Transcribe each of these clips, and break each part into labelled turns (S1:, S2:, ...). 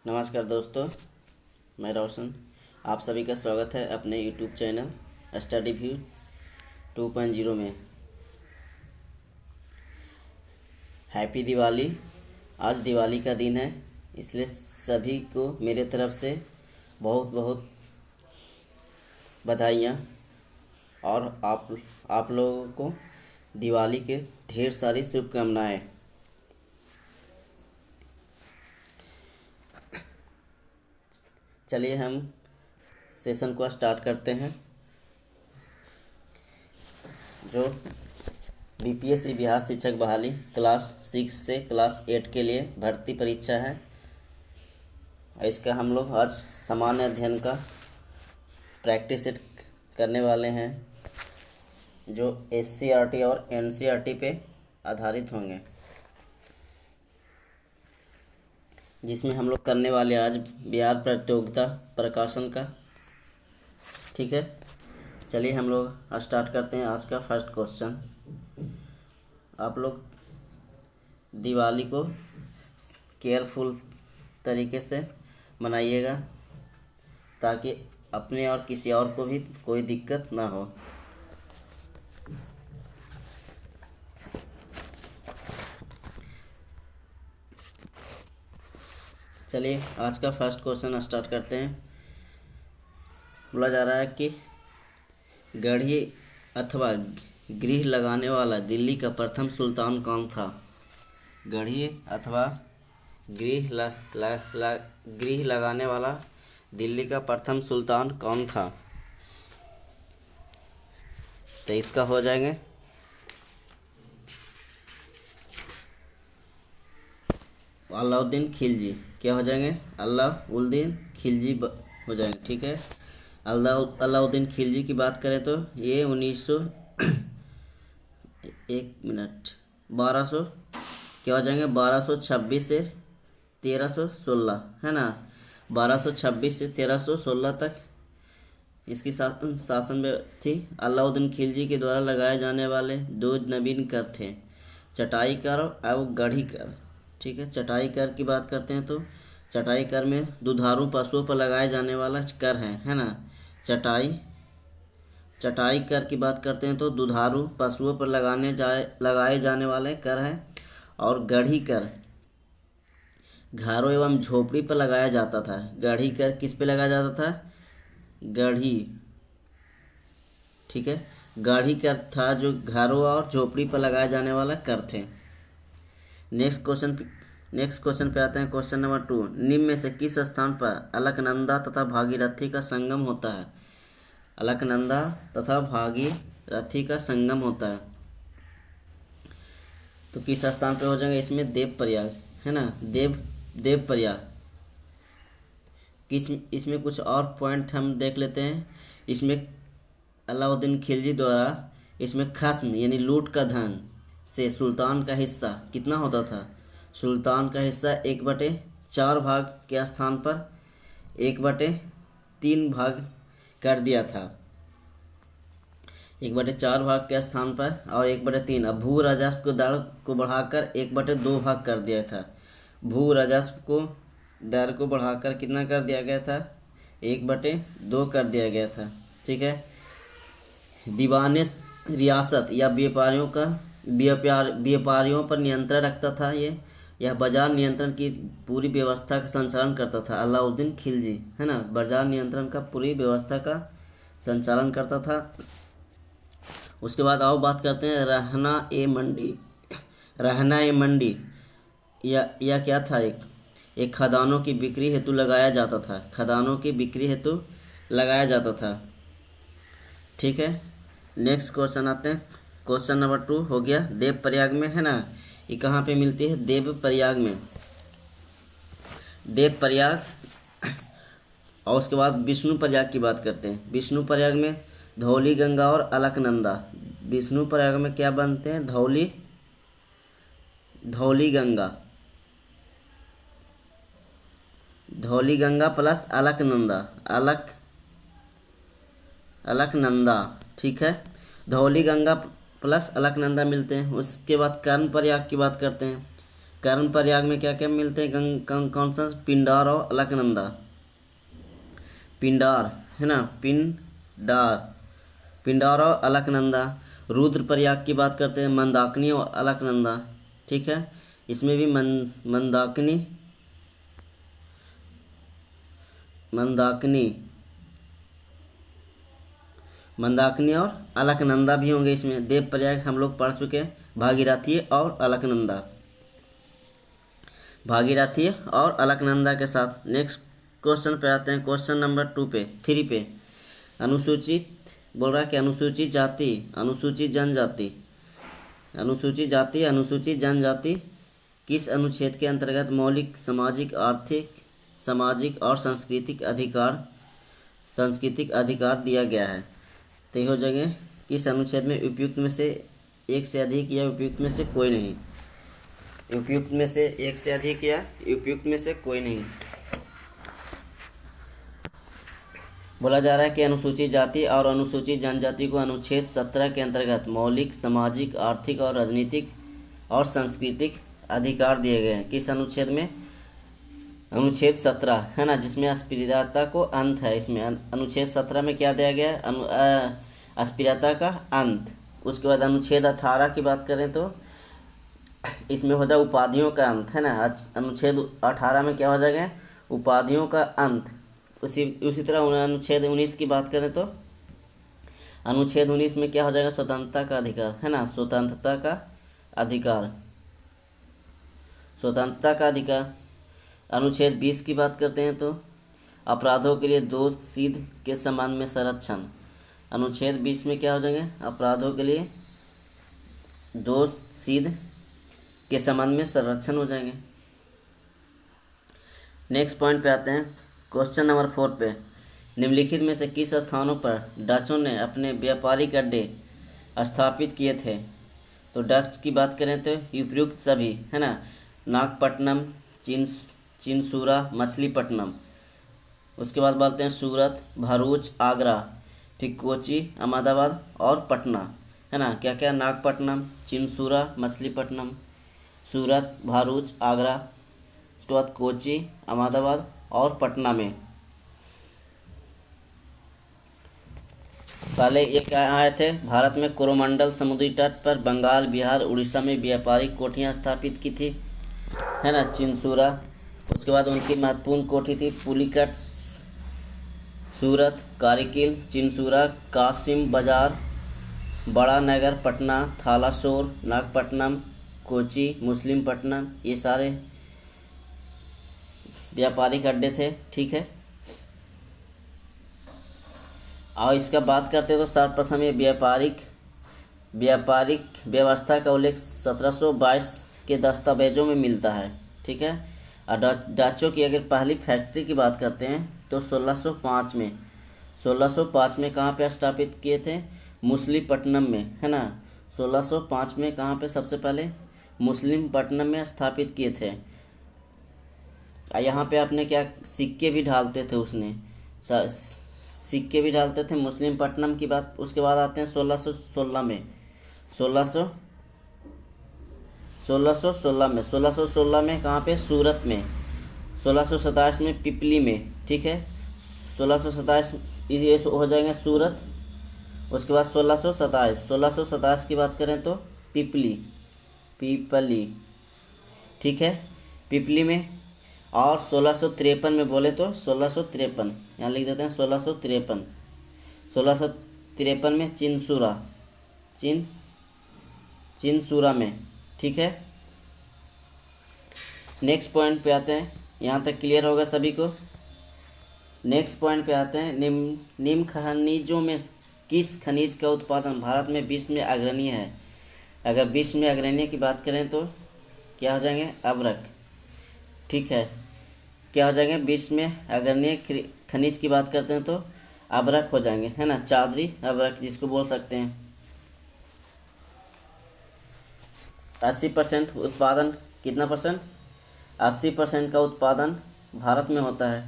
S1: नमस्कार दोस्तों, मैं रोशन। आप सभी का स्वागत है अपने यूट्यूब चैनल स्टडी व्यू 2.0 में। हैप्पी दिवाली। आज दिवाली का दिन है, इसलिए सभी को मेरे तरफ से बहुत बहुत बधाइयाँ। और आप लोगों को दिवाली के ढेर सारी शुभकामनाएँ। चलिए हम सेशन को स्टार्ट करते हैं। जो बीपीएससी बिहार शिक्षक बहाली क्लास 6 से क्लास 8 के लिए भर्ती परीक्षा है। इसका हम लोग आज सामान्य अध्ययन का प्रैक्टिस सेट करने वाले हैं, जो एससीईआरटी और एनसीईआरटी पे आधारित होंगे, जिसमें हम लोग करने वाले आज बिहार प्रतियोगिता प्रकाशन का। ठीक है, चलिए हम लोग स्टार्ट करते हैं। आज का फर्स्ट क्वेश्चन, आप लोग दिवाली को केयरफुल तरीके से मनाइएगा ताकि अपने और किसी और को भी कोई दिक्कत ना हो। चलिए आज का फर्स्ट क्वेश्चन स्टार्ट करते हैं। बोला जा रहा है कि गढ़ी अथवा गृह लगाने वाला दिल्ली का प्रथम सुल्तान कौन था। गढ़ी अथवा गृह लगाने वाला दिल्ली का प्रथम सुल्तान कौन था। तो इसका हो जाएंगे अलाउद्दीन खिलजी। क्या हो जाएंगे? अलाउद्दीन खिलजी हो जाएंगे। ठीक है, अलाउद्दीन खिलजी की बात करें तो ये 1200 क्या हो जाएंगे 1226 से 1316 है ना। 1226 से 1316 तक इसकी शासन में थी। अलाउद्दीन खिलजी के द्वारा लगाए जाने वाले दो नवीन कर थे, चटाई कर और गढ़ी कर। ठीक है, चटाई कर की बात करते हैं तो चटाई कर में दुधारू पशुओं पर लगाए जाने वाला कर है ना। चटाई कर की बात करते हैं तो दुधारू पशुओं पर लगाए जाने वाले कर है। और गढ़ी कर घरों एवं झोपड़ी पर लगाया जाता था। गढ़ी कर किस पे लगाया जाता था? गढ़ी। ठीक है, गढ़ी कर था जो घरों और झोपड़ी पर लगाए जाने वाला कर थे। नेक्स्ट क्वेश्चन पे आते हैं। क्वेश्चन नंबर 2, निम्न में से किस स्थान पर अलकनंदा तथा भागीरथी का संगम होता है। अलकनंदा तथा भागीरथी का संगम होता है तो किस स्थान पे हो जाएगा? इसमें देव प्रयाग है ना। देव प्रयाग। इसमें कुछ और पॉइंट हम देख लेते हैं। इसमें अलाउद्दीन खिलजी द्वारा इसमें खस्म यानी लूट का धन से सुल्तान का हिस्सा कितना होता था। सुल्तान का हिस्सा 1/4 भाग के स्थान पर 1/3 भाग कर दिया था। 1/4 भाग के स्थान पर और 1/3। अब भू राजस्व को दर को बढ़ाकर 1/2 भाग कर दिया था। भू राजस्व को दर को बढ़ाकर कितना कर दिया गया था? 1/2 कर दिया गया था। ठीक है, दीवाने रियासत या व्यापारियों पर नियंत्रण रखता था। यह बाजार नियंत्रण की पूरी व्यवस्था का संचालन करता था। अलाउद्दीन खिलजी है ना, बाजार नियंत्रण का पूरी व्यवस्था का संचालन करता था। उसके बाद आओ बात करते हैं रहना ए मंडी या क्या था? एक खदानों की बिक्री हेतु लगाया जाता था। खदानों की बिक्री हेतु लगाया जाता था। ठीक है, नेक्स्ट क्वेश्चन आते हैं। क्वेश्चन नंबर 2 हो गया देव प्रयाग में है ना। ये कहाँ पे मिलती है? देव प्रयाग में। देव प्रयाग। और उसके बाद विष्णु प्रयाग की बात करते हैं। विष्णु प्रयाग में धौली गंगा और अलकनंदा। विष्णु प्रयाग में क्या बनते हैं? धौली गंगा प्लस अलकनंदा। ठीक है, धौली गंगा प्लस अलकनंदा मिलते हैं। उसके बाद कर्ण प्रयाग की बात करते हैं। कर्ण प्रयाग में क्या क्या मिलते हैं? कौन सा? पिंडार और अलकनंदा। पिंडार है ना, पिंडार और अलकनंदा। रुद्रप्रयाग की बात करते हैं, मंदाकिनी और अलकनंदा। ठीक है, इसमें भी मंदाकिनी मंदाकिनी मंदाकिनी और अलकनंदा भी होंगे इसमें। देवप्रयाग हम लोग पढ़ चुके हैं, भागीरथी और अलकनंदा, भागीरथी और अलकनंदा के साथ। नेक्स्ट क्वेश्चन पे आते हैं, क्वेश्चन नंबर 3 पे। अनुसूचित बोल रहा है कि अनुसूचित जाति, अनुसूचित जनजाति, अनुसूचित जाति, अनुसूचित जनजाति किस अनुच्छेद के अंतर्गत मौलिक सामाजिक, आर्थिक, सामाजिक और सांस्कृतिक अधिकार दिया गया है? तो ये हो जाएंगे किस अनुच्छेद में? उपयुक्त में से एक से अधिक या उपयुक्त में से कोई नहीं। उपयुक्त में से एक से अधिक या उपयुक्त में से कोई नहीं। बोला जा रहा है कि अनुसूचित जाति और अनुसूचित जनजाति को अनुच्छेद 17 के अंतर्गत मौलिक सामाजिक, आर्थिक और राजनीतिक और सांस्कृतिक अधिकार दिए गए हैं। किस अनुच्छेद में? अनुच्छेद 17 है ना, जिसमें अस्पृश्यता को अंत है। इसमें अनुच्छेद 17 में क्या दिया गया है? अस्पृश्यता का अंत। उसके बाद अनुच्छेद 18 की बात करें तो इसमें हो जाए उपाधियों का अंत, है ना। अनुच्छेद 18 में क्या हो जाएगा? उपाधियों का अंत। उसी तरह अनुच्छेद 19 की बात करें तो अनुच्छेद 19 में क्या हो जाएगा? स्वतंत्रता का अधिकार, है ना, स्वतंत्रता का अधिकार, स्वतंत्रता का अधिकार। अनुच्छेद 20 की बात करते हैं तो अपराधों के लिए दोष सिद्ध के संबंध में संरक्षण। अनुच्छेद 20 में क्या हो जाएंगे? अपराधों के लिए दोष सिद्ध के संबंध में संरक्षण हो जाएंगे। नेक्स्ट पॉइंट पे आते हैं, क्वेश्चन नंबर 4 पे। निम्नलिखित में से किस स्थानों पर डचों ने अपने व्यापारिक अड्डे स्थापित किए थे? तो डच की बात करें तो उपयुक्त सभी, है ना, नागपट्टनम, चिनसूरा, मछलीपट्टनम। उसके बाद बोलते हैं सूरत, भरूच, आगरा, फिर कोची, अहमदाबाद और पटना, है ना। क्या क्या? नागपट्टनम, चिनसूरा, मछलीपट्टनम, सूरत, भरूच, आगरा, उसके बाद कोची, अहमदाबाद और पटना में। पहले ये क्या आए थे? भारत में कोरोमंडल समुद्री तट पर बंगाल, बिहार, उड़ीसा में व्यापारिक कोठियाँ स्थापित की थी, है ना, चिनसूरा। उसके बाद उनकी महत्वपूर्ण कोठी थी पुलिकट, सूरत, कारिकिल, चिनसूरा, कासिम बाजार, बड़ा नगर, पटना, थालासोर, नागपट्टनम, कोची, मुस्लिमपट्टनम, ये सारे व्यापारिक अड्डे थे। ठीक है, और इसका बात करते तो सर्वप्रथम ये व्यापारिक व्यवस्था का उल्लेख 1722 के दस्तावेजों में मिलता है। ठीक है, और डचों की अगर पहली फैक्ट्री की बात करते हैं तो 1605 में कहाँ पे स्थापित किए थे? मुस्लिमपट्टनम में, है ना। 1605 में कहाँ पे? सबसे पहले मुस्लिमपट्टनम में स्थापित किए थे। यहाँ पे आपने क्या सिक्के भी ढालते थे, उसने सिक्के भी डालते थे मुस्लिमपट्टनम की बात। उसके बाद आते हैं 1616 में 1616 में कहाँ पे? सूरत में। 1627 में पिपली में। ठीक है, 1627 ये हो जाएंगे सूरत। उसके बाद 1627 की बात करें तो पिपली। ठीक है, पिपली में। और 1653 में बोले तो 1653, यहाँ लिख देते हैं 1653 में चिनसूरा में। ठीक है, नेक्स्ट पॉइंट पे आते हैं। यहाँ तक क्लियर होगा सभी को। नेक्स्ट पॉइंट पे आते हैं, निम्न खनिजों में किस खनिज का उत्पादन भारत में विश्व में अग्रणी है? अगर विश्व में अग्रणी की बात करें तो क्या हो जाएंगे? अभ्रक। ठीक है, क्या हो जाएंगे? विश्व में अग्रणी खनिज की बात करते हैं तो अभ्रक हो जाएंगे, है ना, चादरी अभ्रक जिसको बोल सकते हैं। 80% उत्पादन, कितना परसेंट? 80% का उत्पादन भारत में होता है।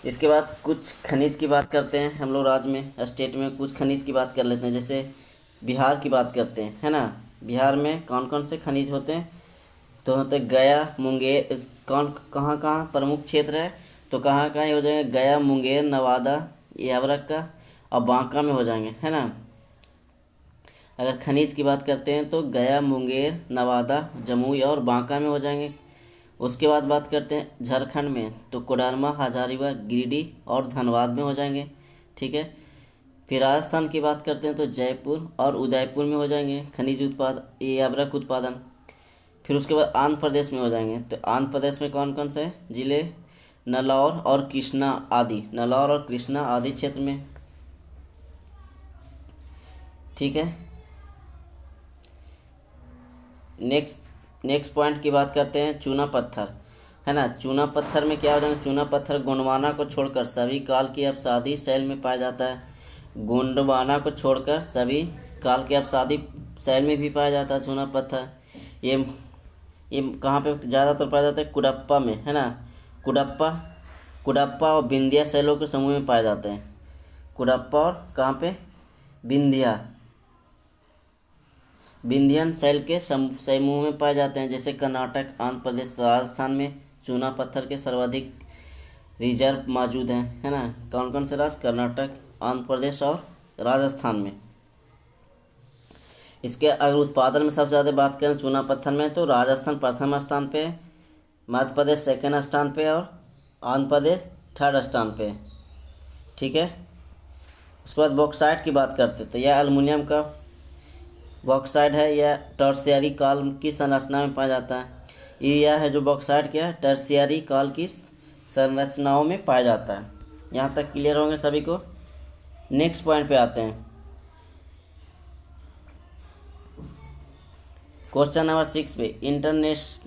S1: इसके बाद कुछ खनिज की बात करते हैं हम लोग। राज्य में, स्टेट में कुछ खनिज की बात कर लेते हैं। जैसे बिहार की बात करते हैं, है ना। बिहार में कौन कौन से खनिज होते हैं? तो होते गया, मुंगेर, कौन कहाँ कहाँ प्रमुख क्षेत्र है? तो कहाँ कहाँ ये हो जाएंगे? गया, मुंगेर, नवादा, ये अवरक का, और बांका में हो जाएंगे, है ना। अगर खनिज की बात करते हैं तो गया, मुंगेर, नवादा, जमुई और बांका में हो जाएंगे। उसके बाद बात करते हैं झारखंड में, तो कोडरमा, हजारीबाग, गिरिडीह और धनबाद में हो जाएंगे, ठीक है। फिर राजस्थान की बात करते हैं तो जयपुर और उदयपुर में हो जाएंगे खनिज ये अवरक उत्पादन। फिर उसके बाद आंध्र प्रदेश में हो जाएंगे, तो आंध्र प्रदेश में कौन कौन से जिले? नलौर और कृष्णा आदि, नलौर और कृष्णा आदि क्षेत्र में, ठीक है। नेक्स्ट पॉइंट की बात करते हैं चूना पत्थर, है ना। चूना पत्थर में क्या हो जाएगा? चूना पत्थर गोंडवाना को छोड़कर सभी काल की अपसादी शैल में पाया जाता है। गोंडवाना को छोड़कर सभी काल के अपसादी शैल में भी पाया जाता है चूना पत्थर। ये कहाँ पे ज़्यादातर पाया जाता है? कुडप्पा में, है ना। कुडप्पा और विंध्या शैलों के समूह में पाए जाते हैं। कुडप्पा और कहाँ पे? विंध्यन शैल के समूह में पाए जाते हैं। जैसे कर्नाटक, आंध्र प्रदेश, राजस्थान में चूना पत्थर के सर्वाधिक रिजर्व मौजूद हैं, है ना। कौन कौन से राज्य? कर्नाटक, आंध्र प्रदेश और राजस्थान में। इसके अगर उत्पादन में सबसे ज़्यादा बात करें चूना पत्थर में, तो राजस्थान प्रथम स्थान पे, मध्य प्रदेश सेकेंड स्थान पे और आंध्र प्रदेश थर्ड स्थान पे, ठीक है। उसके बाद बॉक्साइट की बात करते तो यह एल्युमिनियम का बॉक्साइट है, यह टर्शियरी काल की संरचना में पाया जाता है। यह है जो बॉक्साइट क्या है? टर्शियरी काल की संरचनाओं में पाया जाता है। यहाँ तक क्लियर होंगे सभी को। नेक्स्ट पॉइंट पे आते हैं, क्वेश्चन नंबर 6 पे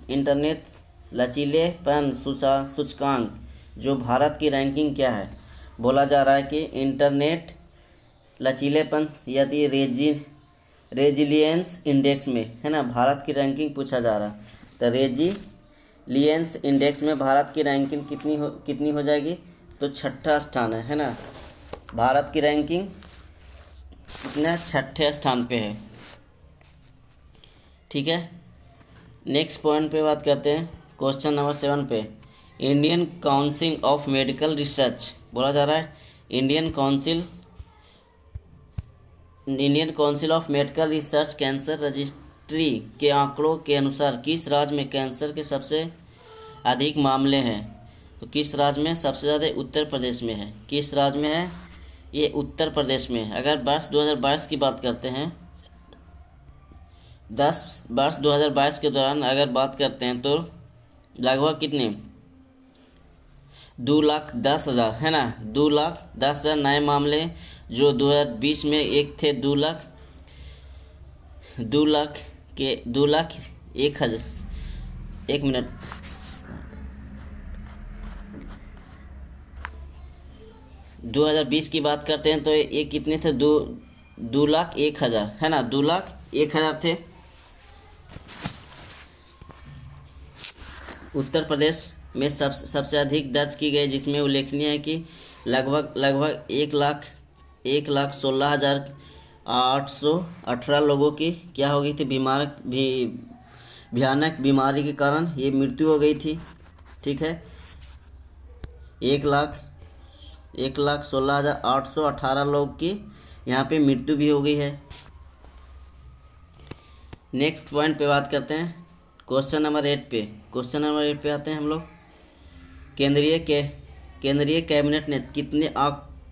S1: इंटरनेट लचीलेपन सूचकांक जो भारत की रैंकिंग क्या है? बोला जा रहा है कि इंटरनेट लचीलेपन यदि रेजिलियंस इंडेक्स में, है ना, भारत की रैंकिंग पूछा जा रहा है। तो रेजिलियंस इंडेक्स में भारत की रैंकिंग कितनी हो जाएगी? तो छठा स्थान है ना। भारत की रैंकिंग कितना? छठे स्थान पे है, ठीक है। नेक्स्ट पॉइंट पे बात करते हैं, क्वेश्चन नंबर 7 पे Indian council of medical research बोला जा रहा है। Indian council of medical research cancer registry के आंकड़ों के अनुसार किस राज्य में कैंसर के सबसे अधिक मामले हैं? तो किस राज्य में? सबसे ज़्यादा उत्तर प्रदेश में है। किस राज्य में है? ये उत्तर प्रदेश में है। अगर वर्ष 2022 की बात करते हैं, वर्ष 2022 के दौरान अगर बात करते हैं तो लगभग कितने? 2,10,000, है ना। 2,10,000 नए मामले जो 2020 में एक थे 2 लाख 1,00,000 एक मिनट 2020 की बात करते हैं तो ये कितने थे? 2,01,000, है ना। 2,01,000 थे। उत्तर प्रदेश में सबसे अधिक दर्ज की गई, जिसमें उल्लेखनीय है कि लगभग 1,16,818 लोगों की क्या हो गई थी? भयानक बीमारी के कारण ये मृत्यु हो गई थी, ठीक है। 1,16,818 लोग की यहाँ पे मृत्यु भी हो गई है। नेक्स्ट पॉइंट पे बात करते हैं, क्वेश्चन नंबर 8 पे आते हैं हम लोग। केंद्रीय कैबिनेट ने कितने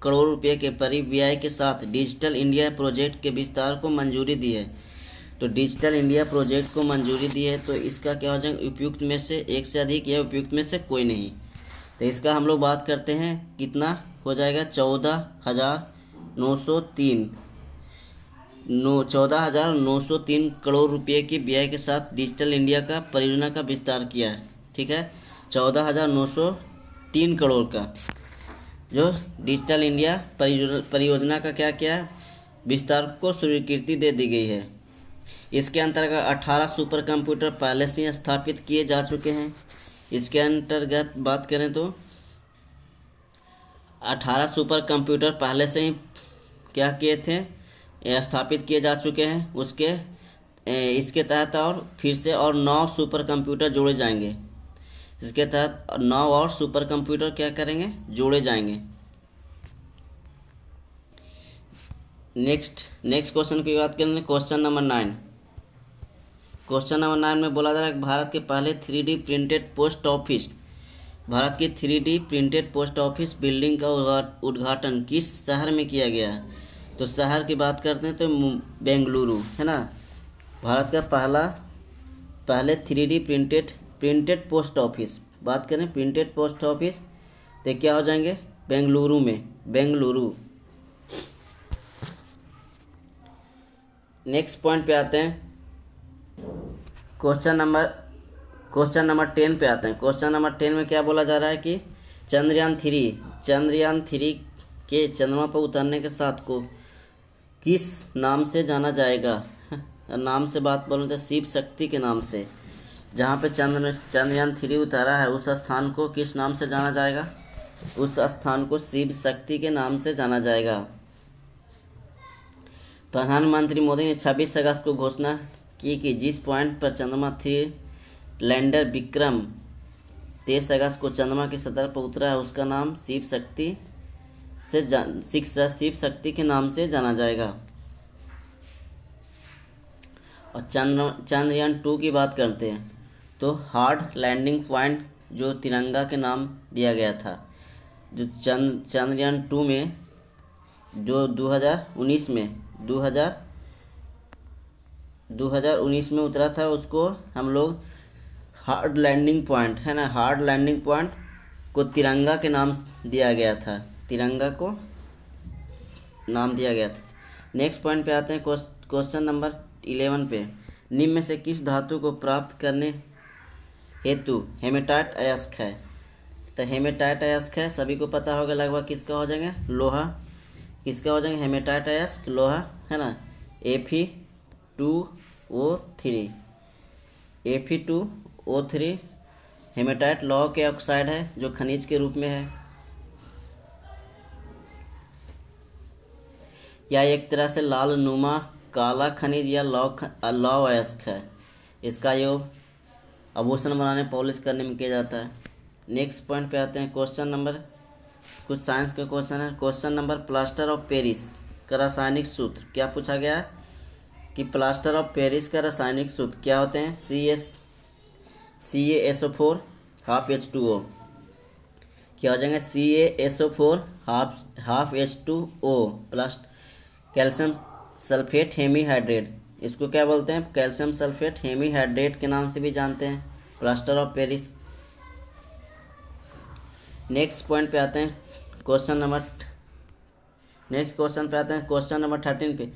S1: करोड़ रुपए के परिव्यय के साथ डिजिटल इंडिया प्रोजेक्ट के विस्तार को मंजूरी दी है? तो डिजिटल इंडिया प्रोजेक्ट को मंजूरी दी है, तो इसका क्या हो जाएगा? उपयुक्त में से एक से अधिक या उपयुक्त में से कोई नहीं। तो इसका हम लोग बात करते हैं, कितना हो जाएगा? 14,903 करोड़ रुपए के व्यय के साथ डिजिटल इंडिया का परियोजना का विस्तार किया है, ठीक है। 14,903 करोड़ का जो डिजिटल इंडिया परियोजना का क्या किया है? विस्तार को स्वीकृति दे दी गई है। इसके अंतर्गत 18 सुपर कंप्यूटर पहले से ही स्थापित किए जा चुके हैं। इसके अंतर्गत बात करें तो 18 सुपर कंप्यूटर पहले से ही क्या किए थे? स्थापित किए जा चुके हैं। इसके तहत और फिर से और 9 सुपर कंप्यूटर जोड़े जाएंगे। इसके तहत 9 और सुपर कंप्यूटर क्या करेंगे, जोड़े जाएंगे। नेक्स्ट क्वेश्चन की बात करेंगे, क्वेश्चन नंबर 9। क्वेश्चन नंबर 9 में बोला जा रहा है कि भारत के पहले 3D printed post office, Bharat की 3D printed post office building का उद्घाटन किस शहर में किया गया है। तो शहर की बात करते हैं तो बेंगलुरु, है ना। भारत का पहले 3D प्रिंटेड पोस्ट ऑफिस, बात करें प्रिंटेड पोस्ट ऑफिस तो क्या हो जाएंगे, बेंगलुरु में, बेंगलुरु। नेक्स्ट पॉइंट पे आते हैं, क्वेश्चन नंबर 10 पे आते हैं। क्वेश्चन नंबर 10 में क्या बोला जा रहा है कि चंद्रयान 3 के चंद्रमा पर उतरने के साथ को किस नाम से जाना जाएगा। नाम से बात बोलूँ तो शिव शक्ति के नाम से। जहाँ पे चंद्रयान 3 उतारा है उस स्थान को किस नाम से जाना जाएगा, उस स्थान को शिव शक्ति के नाम से जाना जाएगा। प्रधानमंत्री मोदी ने 26 अगस्त को घोषणा की कि जिस पॉइंट पर चंद्रमा 3 लैंडर विक्रम 23 अगस्त को चंद्रमा की सतह पर उतरा है उसका नाम शिव शक्ति के नाम से जाना जाएगा। और चंद्रयान 2 की बात करते हैं तो हार्ड लैंडिंग पॉइंट जो तिरंगा के नाम दिया गया था, जो चंद्रयान 2 में जो 2019 में उतरा था उसको हम लोग हार्ड लैंडिंग पॉइंट, है ना, हार्ड लैंडिंग पॉइंट को तिरंगा के नाम दिया गया था, तिरंगा को नाम दिया गया था। नेक्स्ट पॉइंट पे आते हैं, क्वेश्चन नंबर 11 पे। निम्न में से किस धातु को प्राप्त करने हेतु हेमेटाइट अयस्क है। तो हेमेटाइट अयस्क है, सभी को पता होगा लगभग, किसका हो जाएगा, लोहा। किसका हो जाएंगे, हेमेटाइट अयस्क लोहा, है ना। Fe2O3 हेमेटाइट लोहा के ऑक्साइड है जो खनिज के रूप में है। या एक तरह से लाल नुमा काला खनिज या लौह अयस्क है। इसका योग आभूषण बनाने पॉलिश करने में किया जाता है। नेक्स्ट पॉइंट पे आते हैं, क्वेश्चन नंबर, कुछ साइंस का क्वेश्चन है। Question number plaster of Paris का रासायनिक सूत्र क्या पूछा गया है कि प्लास्टर ऑफ पेरिस का रासायनिक सूत्र क्या होते हैं, CaSO4 हाफ H2O। क्या हो जाएंगे, CaSO4 half H2O plus calcium sulphate hemihydrate. इसको क्या बोलते हैं, कैल्शियम सल्फेट हेमीहाइड्रेट के नाम से भी जानते हैं, plaster of Paris. Next point पे आते हैं, क्वेश्चन नंबर 13 पे।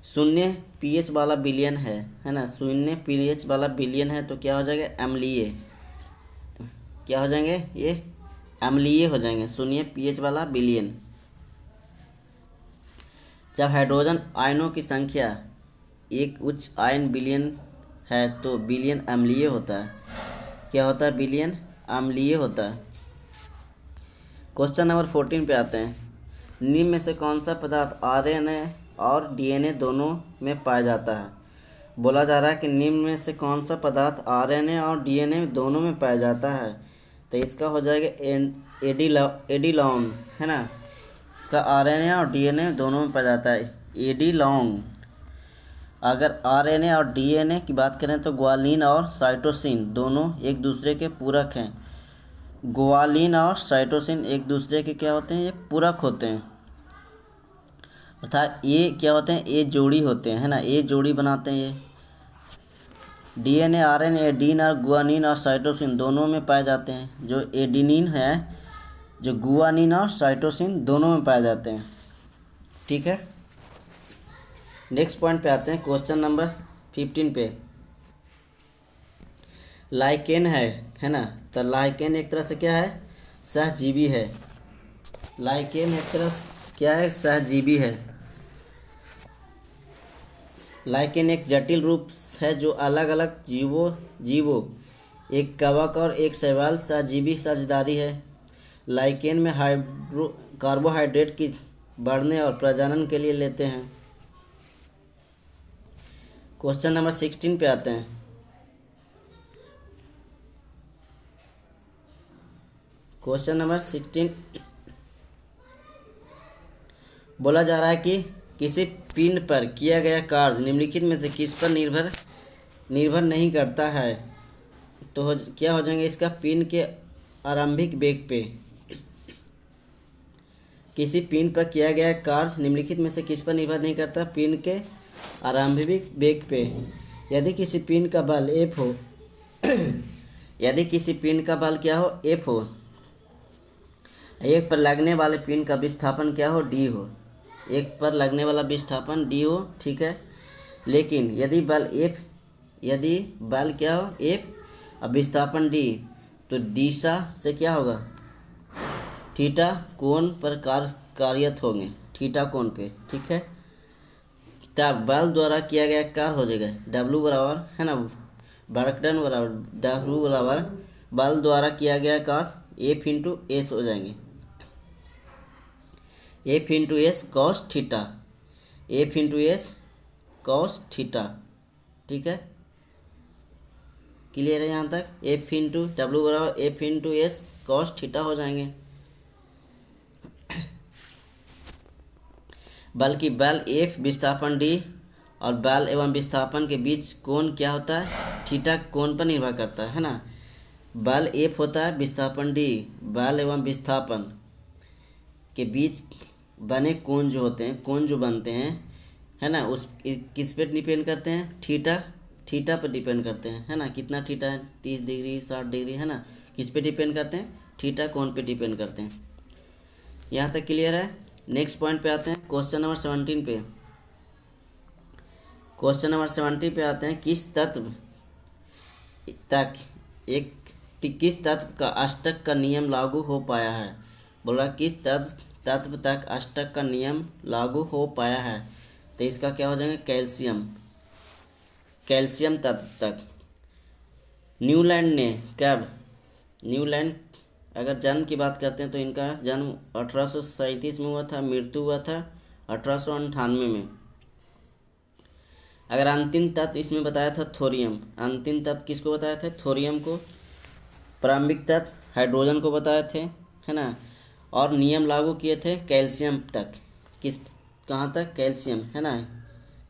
S1: शून्य pH वाला बिलियन है ना, शून्य pH वाला बिलियन है तो क्या हो जाएगा, अम्लीय। क्या हो जाएंगे, ये अम्लीय हो जाएंगे, शून्य pH वाला बिलियन। जब हाइड्रोजन आयनों की संख्या एक उच्च आयन बिलियन है तो बिलियन अम्लीय होता है। क्या होता है, बिलियन अम्लीय होता है। क्वेश्चन नंबर 14 पे आते हैं। निम्न में से कौन सा पदार्थ RNA और DNA दोनों में पाया जाता है। बोला जा रहा है कि निम्न में से कौन सा पदार्थ RNA और DNA दोनों में पाया जाता है। तो इसका हो जाएगा एडिलॉन्ग, है ना। इसका RNA और DNA दोनों में पाया जाता है, एडिलॉन्ग। अगर RNA और DNA की बात करें तो ग्वालिन और साइटोसिन दोनों एक दूसरे के पूरक हैं। ग्वालिन और साइटोसिन एक दूसरे के क्या होते हैं, ये पूरक होते हैं, अर्थात ये क्या होते हैं, ये जोड़ी होते हैं, है ना, ये जोड़ी बनाते हैं। ये DNA RNA एडीन और गुआनिन और साइटोसिन दोनों में पाए जाते हैं। जो एडिनिन है, जो गुआनिन और साइटोसिन दोनों में पाए जाते हैं, ठीक है। नेक्स्ट पॉइंट पे आते हैं, क्वेश्चन नंबर 15 पे। लाइकेन है ना। तो लाइकेन एक तरह से क्या है, सहजीवी है। लाइकेन एक तरह से क्या है, सहजीवी है। लाइकेन एक जटिल रूप है जो अलग अलग जीवों एक कवक और एक शैवाल सहजीवी साझेदारी है। लाइकेन में कार्बोहाइड्रेट की बढ़ने और प्रजनन के लिए लेते हैं। क्वेश्चन नंबर 16 पे आते हैं। क्वेश्चन नंबर 16 बोला जा रहा है कि किसी पिंड पर किया गया कार्य निम्नलिखित में से किस पर निर्भर नहीं करता है। तो क्या हो जाएंगे इसका, पिंड के आरंभिक वेग पे। किसी पिंड पर किया गया कार्य निम्नलिखित में से किस पर निर्भर नहीं करता, पिंड के आरंभिक वेग पे। यदि किसी पिंड का बल F हो यदि किसी पिंड का बल क्या हो, F हो, एक पर लगने वाले पिंड का विस्थापन क्या हो, D हो। एक पर लगने वाला विस्थापन D हो, ठीक है। लेकिन यदि बल क्या हो, F और विस्थापन D, तो दिशा से क्या होगा, थीटा कोण पर कार्यरत होंगे, थीटा कोण पे, ठीक है। तब बल द्वारा किया गया कार्य हो जाएगा W बराबर, है ना, वर्क डन बराबर W बराबर बल द्वारा किया गया कार्य F इंटू एस हो जाएंगे। F into S cos theta, F into S cos theta, ठीक है। क्लियर है यहाँ तक। F इंटू डब्ल्यू बराबर F into S cos theta हो जाएंगे। बल्कि बल F विस्थापन D और बल एवं विस्थापन के बीच कोण क्या होता है, थीटा कोण पर निर्भर करता है ना। बल F होता है, विस्थापन D, बल एवं विस्थापन के बीच बने कोण जो होते हैं, कोण जो बनते हैं, है ना, उस किस पे डिपेंड करते हैं, थीटा पर डिपेंड करते हैं, है ना। कितना थीटा है, 30 डिग्री 60 डिग्री, है ना। किस पे डिपेंड करते हैं, थीटा कोण पे डिपेंड करते हैं। यहाँ तक क्लियर है। नेक्स्ट पॉइंट पे आते हैं, क्वेश्चन नंबर 17 पे। क्वेश्चन नंबर 17 पे आते हैं, किस तत्व तत्व का अष्टक का नियम लागू हो पाया है। बोला किस तत्व तक अष्टक का नियम लागू हो पाया है। तो इसका क्या हो जाएगा, कैल्शियम तत्व तक। न्यूलैंड ने कब, न्यूलैंड अगर जन्म की बात करते हैं तो इनका जन्म 1837 में हुआ था, मृत्यु हुआ था 1898 में। अगर अंतिम तत्व इसमें बताया था थोरियम, अंतिम तत्व किसको बताया था, थोरियम को। प्रारंभिक तत्व हाइड्रोजन को बताए थे, है ना। और नियम लागू किए थे कैल्शियम तक, कहाँ तक, कैल्शियम, है ना,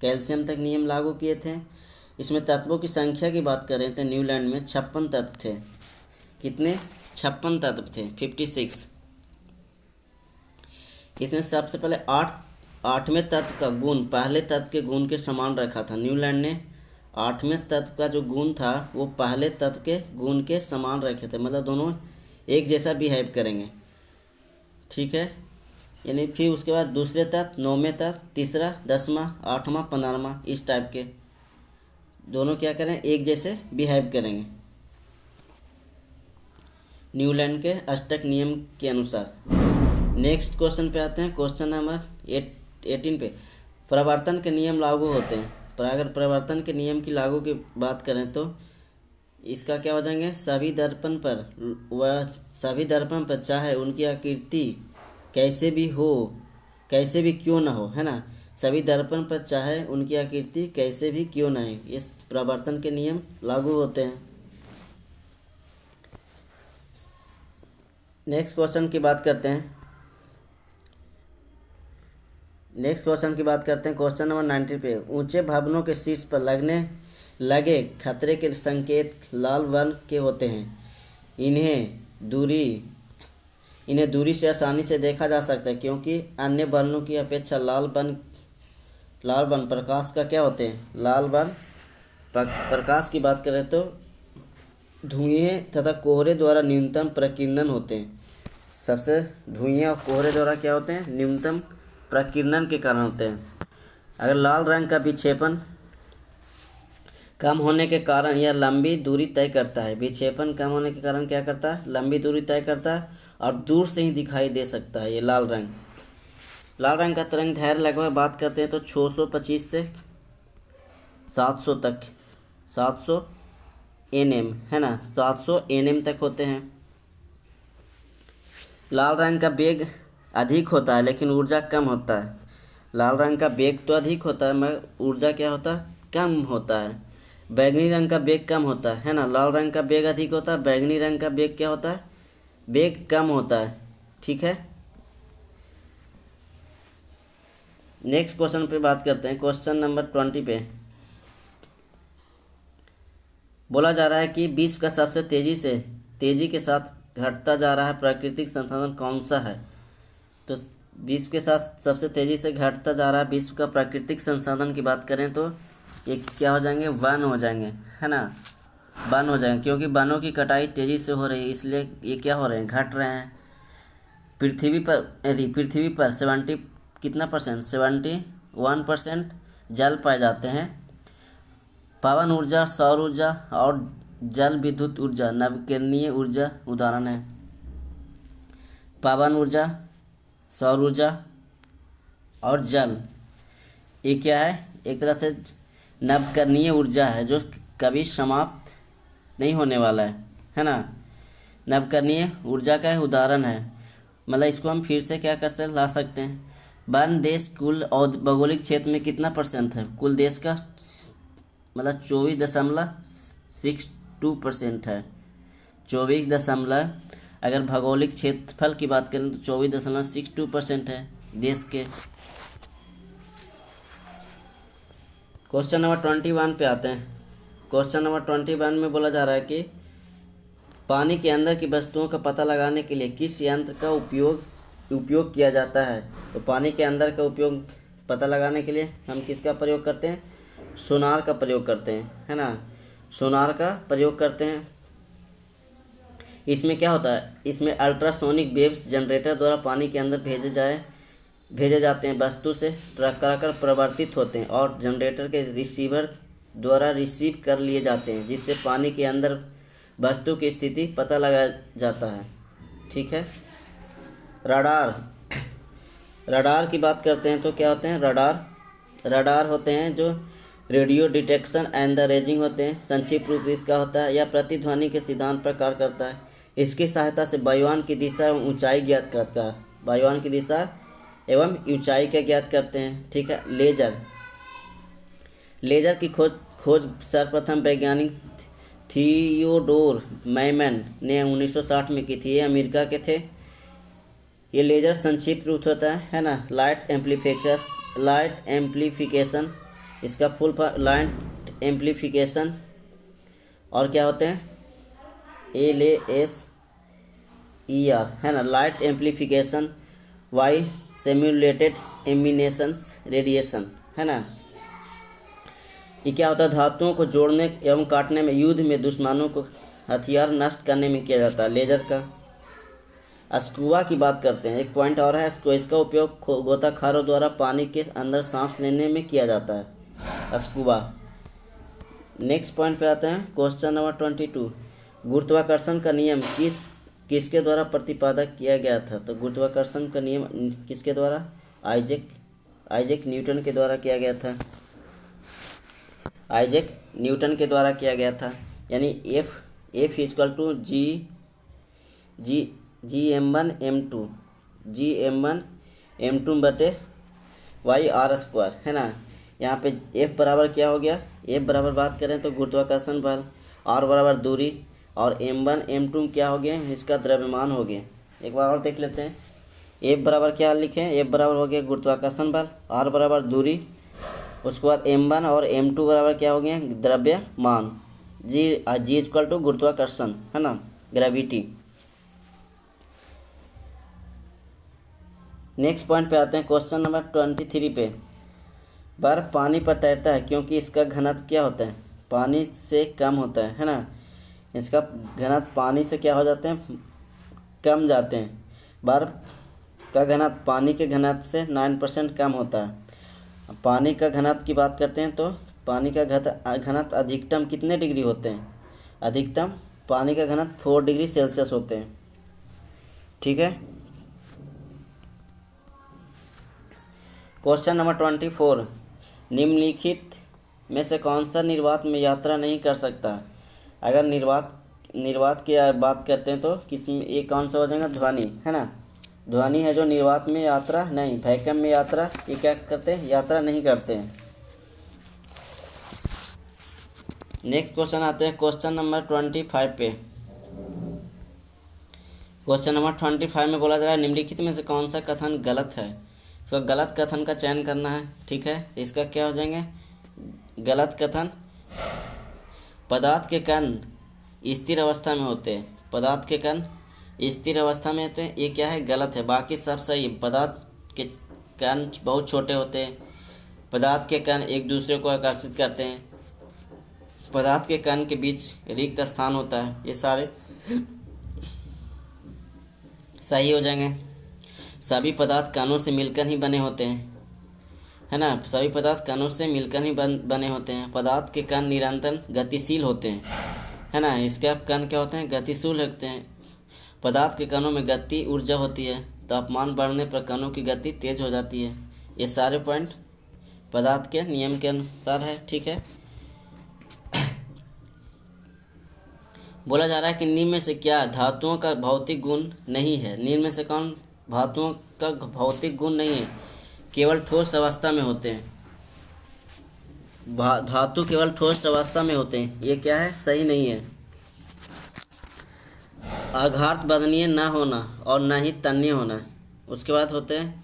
S1: कैल्शियम तक नियम लागू किए थे। इसमें तत्वों की संख्या की बात कर रहे थे, न्यूलैंड में 56 तत्व थे। कितने, 56 तत्व थे, 56। इसमें सबसे पहले आठवें तत्व का गुण पहले तत्व के गुण के समान रखा था। न्यूलैंड ने 8वें तत्व का जो गुण था वो पहले तत्व के गुण के समान रखे थे, मतलब दोनों एक जैसा बिहेव करेंगे, ठीक है। यानी फिर उसके बाद दूसरे तत्व, 9वें तत्व, तीसरा, 10वां, 8वां, 15वां, इस टाइप के दोनों क्या करें, एक जैसे बिहेव करेंगे न्यूलैंड के अष्टक नियम के अनुसार। नेक्स्ट क्वेश्चन पे आते हैं, क्वेश्चन नंबर 18 पे। प्रवर्तन के नियम लागू होते हैं, पर अगर प्रवर्तन के नियम की लागू की बात करें तो इसका क्या हो जाएंगे, सभी दर्पण पर चाहे उनकी आकृति कैसे भी हो, कैसे भी क्यों ना हो, है ना, सभी दर्पण पर चाहे उनकी आकृति कैसे भी क्यों ना हो, इस प्रवर्तन के नियम लागू होते हैं। नेक्स्ट क्वेश्चन की बात करते हैं, क्वेश्चन नंबर 19 पे। ऊंचे भवनों के शीर्ष पर लगे खतरे के संकेत लाल वर्ण के होते हैं। इन्हें दूरी से आसानी से देखा जा सकता है, क्योंकि अन्य वर्णों की अपेक्षा लाल वर्ण प्रकाश का क्या होते हैं, लाल वर्ण प्रकाश की बात करें तो धुएं तथा कोहरे द्वारा न्यूनतम प्रकीर्णन होते हैं। सबसे धुएं और कोहरे द्वारा क्या होते हैं, न्यूनतम प्रकीर्णन के कारण होते हैं। अगर लाल रंग का विक्षेपण कम होने के कारण यह लंबी दूरी तय करता है, विक्षेपण कम होने के कारण क्या करता है, लंबी दूरी तय करता है और दूर से ही दिखाई दे सकता है। ये लाल रंग का तरंग दैर्घ्य लगभग बात करते हैं तो 625 से 700 तक, 700 nm, है ना, 700 nm तक होते हैं। लाल रंग का वेग अधिक होता है लेकिन ऊर्जा कम होता है। लाल रंग का वेग तो अधिक होता है मगर ऊर्जा क्या होता है, कम होता है। बैगनी रंग का वेग कम होता है ना। लाल रंग का वेग अधिक होता है, बैगनी रंग का वेग क्या होता है, वेग कम होता है। ठीक है, नेक्स्ट क्वेश्चन पे बात करते हैं। क्वेश्चन नंबर 20 पे बोला जा रहा है कि विश्व का सबसे तेजी के साथ घटता जा रहा है प्राकृतिक संसाधन कौन सा है। तो विश्व के साथ सबसे तेज़ी से घटता जा रहा है विश्व का प्राकृतिक संसाधन की बात करें तो ये क्या हो जाएंगे, वन हो जाएंगे, है ना। वन हो जाएंगे क्योंकि वनों की कटाई तेज़ी से हो रही है, इसलिए ये क्या हो रहे हैं, घट रहे हैं। पृथ्वी पर 70 कितना परसेंट, 71% जल पाए जाते हैं। पवन ऊर्जा, सौर ऊर्जा और जल विद्युत ऊर्जा नवीकरणीय ऊर्जा उदाहरण है। पवन ऊर्जा, सौर ऊर्जा और जल, ये क्या है, एक तरह से नवीकरणीय ऊर्जा है जो कभी समाप्त नहीं होने वाला है ना। नवीकरणीय ऊर्जा का उदाहरण है। मतलब इसको हम फिर से क्या कर सकते, ला सकते हैं। वन देश कुल और भौगोलिक क्षेत्र में कितना परसेंट है, कुल देश का मतलब 24.62% है। 24 अगर भौगोलिक क्षेत्रफल की बात करें तो 24.62% है देश के। क्वेश्चन नंबर 21 पे आते हैं। क्वेश्चन नंबर 21 में बोला जा रहा है कि पानी के अंदर की वस्तुओं का पता लगाने के लिए किस यंत्र का उपयोग किया जाता है। तो पानी के अंदर का उपयोग पता लगाने के लिए हम किसका प्रयोग करते हैं, सोनार का प्रयोग करते हैं, है ना। सोनार का प्रयोग करते हैं। इसमें क्या होता है, इसमें अल्ट्रासोनिक वेव्स जनरेटर द्वारा पानी के अंदर भेजे जाते हैं, वस्तु से टकराकर परिवर्तित होते हैं और जनरेटर के रिसीवर द्वारा रिसीव कर लिए जाते हैं, जिससे पानी के अंदर वस्तु की स्थिति पता लगाया जाता है। ठीक है। रडार की बात करते हैं तो क्या होते हैं, रडार होते हैं जो radio detection and the raising होते हैं। संक्षिप्त रूप इसका होता है, यह प्रतिध्वनि के सिद्धांत पर कार्य करता है। इसकी सहायता से वायुयान की दिशा एवं ऊंचाई ज्ञात करता है। वायुयान की दिशा एवं ऊंचाई का ज्ञात करते हैं। ठीक है। लेजर की खोज सर्वप्रथम वैज्ञानिक थियोडोर मैमन ने 1960 में की थी। ये अमेरिका के थे। ये लेजर संक्षिप्त रूप होता है ना, लाइट एम्प्लीफिकेशन, इसका फुल फॉर्म लाइट एम्प्लीफिकेशन। और क्या होते हैं, LASER, है ना, light amplification, by simulated emissions radiation, है ना। ये क्या होता है, धातुओं को जोड़ने एवं काटने में, युद्ध में दुश्मनों को हथियार नष्ट करने में किया जाता है लेजर का। स्कूबा की बात करते हैं, एक पॉइंट और है, इसका उपयोग गोताखोरों द्वारा पानी के अंदर सांस लेने में किया जाता है, स्कूबा। नेक्स्ट पॉइंट पे आते हैं। क्वेश्चन नंबर 22, गुरुत्वाकर्षण का नियम किसके द्वारा प्रतिपादक किया गया था। तो गुरुत्वाकर्षण का नियम किसके द्वारा, आइजैक न्यूटन के द्वारा किया गया था। आइजैक न्यूटन के द्वारा किया गया था। यानी F = Gm1m2 बटे YR², है ना। यहाँ पे F बराबर क्या हो गया, F बराबर बात करें तो गुरुत्वाकर्षण बल, R बराबर दूरी और m1 m2 क्या हो गया, इसका द्रव्यमान हो गया। एक बार और देख लेते हैं। F बराबर क्या लिखें, F बराबर हो गया गुरुत्वाकर्षण बल, R बराबर दूरी, उसके बाद m1 और m2 बराबर क्या हो गया, द्रव्यमान। G = गुरुत्वाकर्षण, है ना, ग्रेविटी। नेक्स्ट पॉइंट पे आते हैं। क्वेश्चन नंबर 23 पे, बर्फ पानी पर तैरता है क्योंकि इसका घनत्व क्या होता है, पानी से कम होता है ना। इसका घनत्व पानी से क्या हो जाते हैं, कम जाते हैं। बर्फ का घनत्व पानी के घनत्व से 9% कम होता है। पानी का घनत्व की बात करते हैं तो पानी का घनत्व अधिकतम कितने डिग्री होते हैं, अधिकतम पानी का घनत्व 4 डिग्री सेल्सियस होते हैं। ठीक है। क्वेश्चन नंबर 24, निम्नलिखित में से कौन सा निर्वात में यात्रा नहीं कर सकता। अगर निर्वात की बात करते हैं तो किसमें, ये कौन सा हो जाएगा, ध्वनि, है ना। ध्वनि है जो निर्वात में यात्रा नहीं, वैक्यूम में यात्रा, ये क्या करते हैं, यात्रा नहीं करते हैं। नेक्स्ट क्वेश्चन आते हैं क्वेश्चन नंबर 25 पे। क्वेश्चन नंबर 25 में बोला जा रहा है निम्नलिखित में से कौन सा कथन गलत है। इसका गलत कथन का चयन करना है, ठीक है। इसका क्या हो जाएंगे गलत कथन। पदार्थ के कण स्थिर अवस्था में होते हैं, पदार्थ के कण स्थिर अवस्था में होते हैं, ये क्या है गलत है। बाकी सब सही है। पदार्थ के कण बहुत छोटे होते हैं, पदार्थ के कण एक दूसरे को आकर्षित करते हैं, पदार्थ के कण के बीच रिक्त स्थान होता है, ये सारे सही हो जाएंगे। सभी पदार्थ कणों से मिलकर ही बने होते हैं, है ना। सभी पदार्थ कणों से मिलकर ही बने होते हैं। पदार्थ के कण निरंतर गतिशील होते हैं, है ना। इसके कण क्या होते हैं गतिशील होते हैं। पदार्थ के कणों में गति ऊर्जा होती है, तापमान बढ़ने पर कणों की गति तेज हो जाती है। ये सारे पॉइंट पदार्थ के नियम के अनुसार है, ठीक है। बोला जा रहा है कि निम्न में से क्या धातुओं का भौतिक गुण नहीं है। निम्न में से कौन धातुओं का भौतिक गुण नहीं है, केवल ठोस अवस्था में होते हैं। धातु केवल ठोस अवस्था में होते हैं, ये क्या है सही नहीं है। आघात बंधनीय न होना और न ही तन्य होना। उसके बाद होते हैं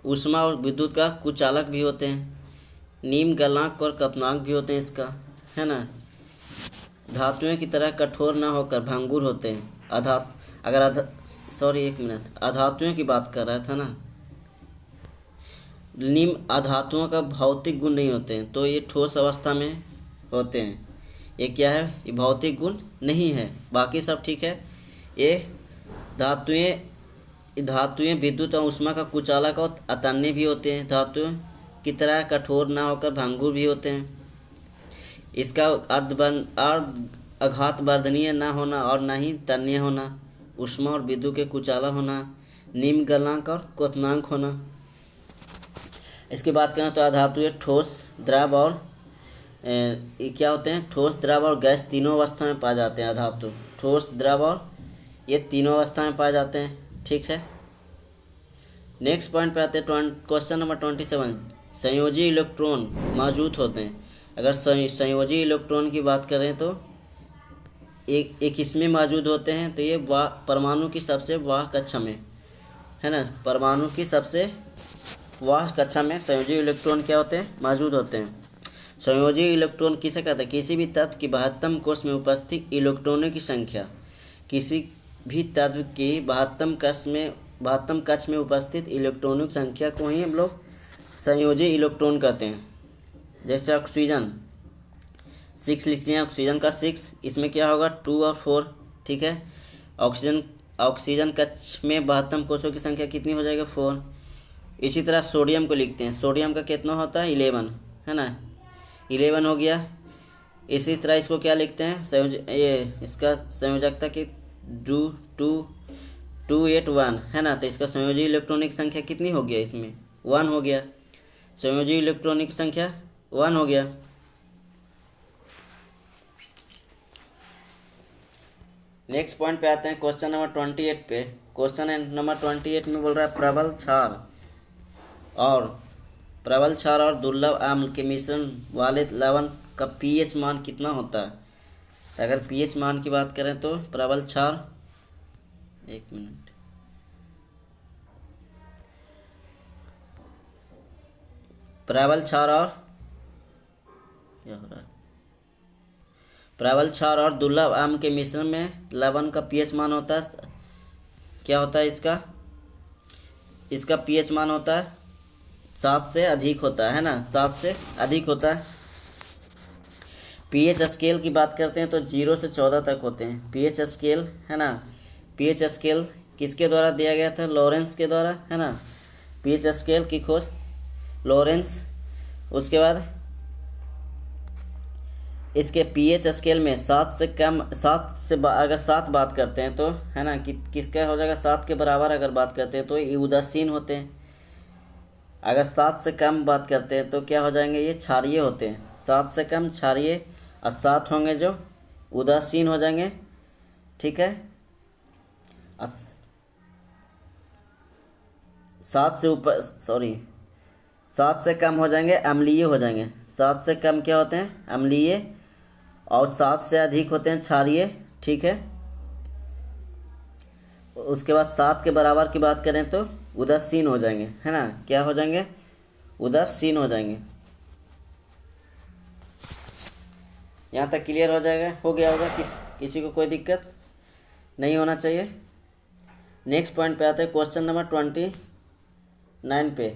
S1: ऊष्मा और विद्युत का कुचालक भी होते हैं, नीम गलनांक और कथनांक भी होते हैं इसका, है ना। धातुओं की तरह कठोर न होकर भंगुर होते हैं। अधातुओं की बात कर रहा था ना। निम्न अधातुओं का भौतिक गुण नहीं होते हैं, तो ये ठोस अवस्था में होते हैं। ये क्या है ये भौतिक गुण नहीं है, बाकी सब ठीक है। ये धातुएं विद्युत और ऊष्मा का कुचालक और अतन्य भी होते हैं। धातुओं की तरह कठोर ना होकर भंगुर भी होते हैं। इसका आघात वर्धनीय ना होना और ना ही तन्य होना, ऊष्मा और विद्युत के कुचाला होना, निम्न गलनांक और क्वथनांक होना। इसकी बात करें तो अधातुएं ठोस द्रव और ये क्या होते हैं ठोस द्रव और गैस तीनों अवस्था में पाए जाते हैं। अधातु ठोस द्रव और ये तीनों अवस्था में पाए जाते हैं, ठीक है। नेक्स्ट पॉइंट पे आते हैं क्वेश्चन नंबर 27। संयोजी इलेक्ट्रॉन मौजूद होते हैं। अगर संयोजी इलेक्ट्रॉन की बात करें तो एक इसमें मौजूद होते हैं, तो ये परमाणु की सबसे वाह कक्षा में, है ना। परमाणु की सबसे वाह कक्षा में संयोजी इलेक्ट्रॉन क्या होते हैं मौजूद होते हैं। संयोजी इलेक्ट्रॉन किसे कहते हैं किसी भी तत्व की 72 कोष में उपस्थित इलेक्ट्रॉनों की संख्या। किसी भी तत्व की 72 कक्ष में उपस्थित इलेक्ट्रॉनों की संख्या को ही हम लोग संयोजी इलेक्ट्रॉन कहते हैं। जैसे ऑक्सीजन 6 लिखते हैं, ऑक्सीजन का 6, इसमें क्या होगा 2 और 4, ठीक है। ऑक्सीजन कक्ष में 72 कोषों की संख्या कितनी हो जाएगा 4। इसी तरह सोडियम को लिखते हैं, सोडियम का कितना होता है 11, है ना, 11 हो गया। इसी तरह इसको क्या लिखते हैं इसका संयोजकता की 281, है ना। तो इसका संयोजी इलेक्ट्रॉनिक संख्या कितनी हो गया इसमें 1 हो गया। संयोजी इलेक्ट्रॉनिक संख्या 1 हो गया। नेक्स्ट पॉइंट पे आते हैं क्वेश्चन नंबर 28 पे। क्वेश्चन नंबर 28 में बोल रहा है प्रबल क्षार और दुर्लभ अम्ल के मिश्रण वाले लवण का पीएच मान कितना होता है। अगर पीएच मान की बात करें तो प्रबल क्षार, एक मिनट, प्रबल क्षार और क्या हो रहा है प्रबल क्षार और दुर्लभ अम्ल के मिश्रण में लवण का पीएच मान होता है क्या होता है इसका पीएच मान होता है 7 से अधिक होता है ना, 7 से अधिक होता है। पीएच स्केल की बात करते हैं तो 0 से 14 तक होते हैं पीएच स्केल, है ना। पीएच स्केल किसके द्वारा दिया गया था लॉरेंस के द्वारा, है ना। पीएच स्केल की खोज लॉरेंस। उसके बाद इसके पीएच स्केल में 7 से अगर 7 बात करते हैं तो, है ना, कि किसका हो जाएगा 7 के बराबर अगर बात करते हैं तो ये उदासीन होते हैं। अगर 7 से कम बात करते हैं तो क्या हो जाएंगे ये क्षारीय होते हैं। 7 से कम क्षारीय और 7 होंगे जो उदासीन हो जाएंगे, ठीक है। 7 से कम हो जाएंगे अम्लीय हो जाएंगे। 7 से कम क्या होते हैं अम्लीय और 7 से अधिक होते हैं क्षारीय, ठीक है। उसके बाद 7 के बराबर की बात करें तो उदासीन हो जाएंगे, है ना। क्या हो जाएंगे? उदासीन हो जाएंगे। यहाँ तक क्लियर हो जाएगा, हो गया होगा। किसी को कोई दिक्कत नहीं होना चाहिए। नेक्स्ट पॉइंट पे आते हैं, क्वेश्चन नंबर 29 पे।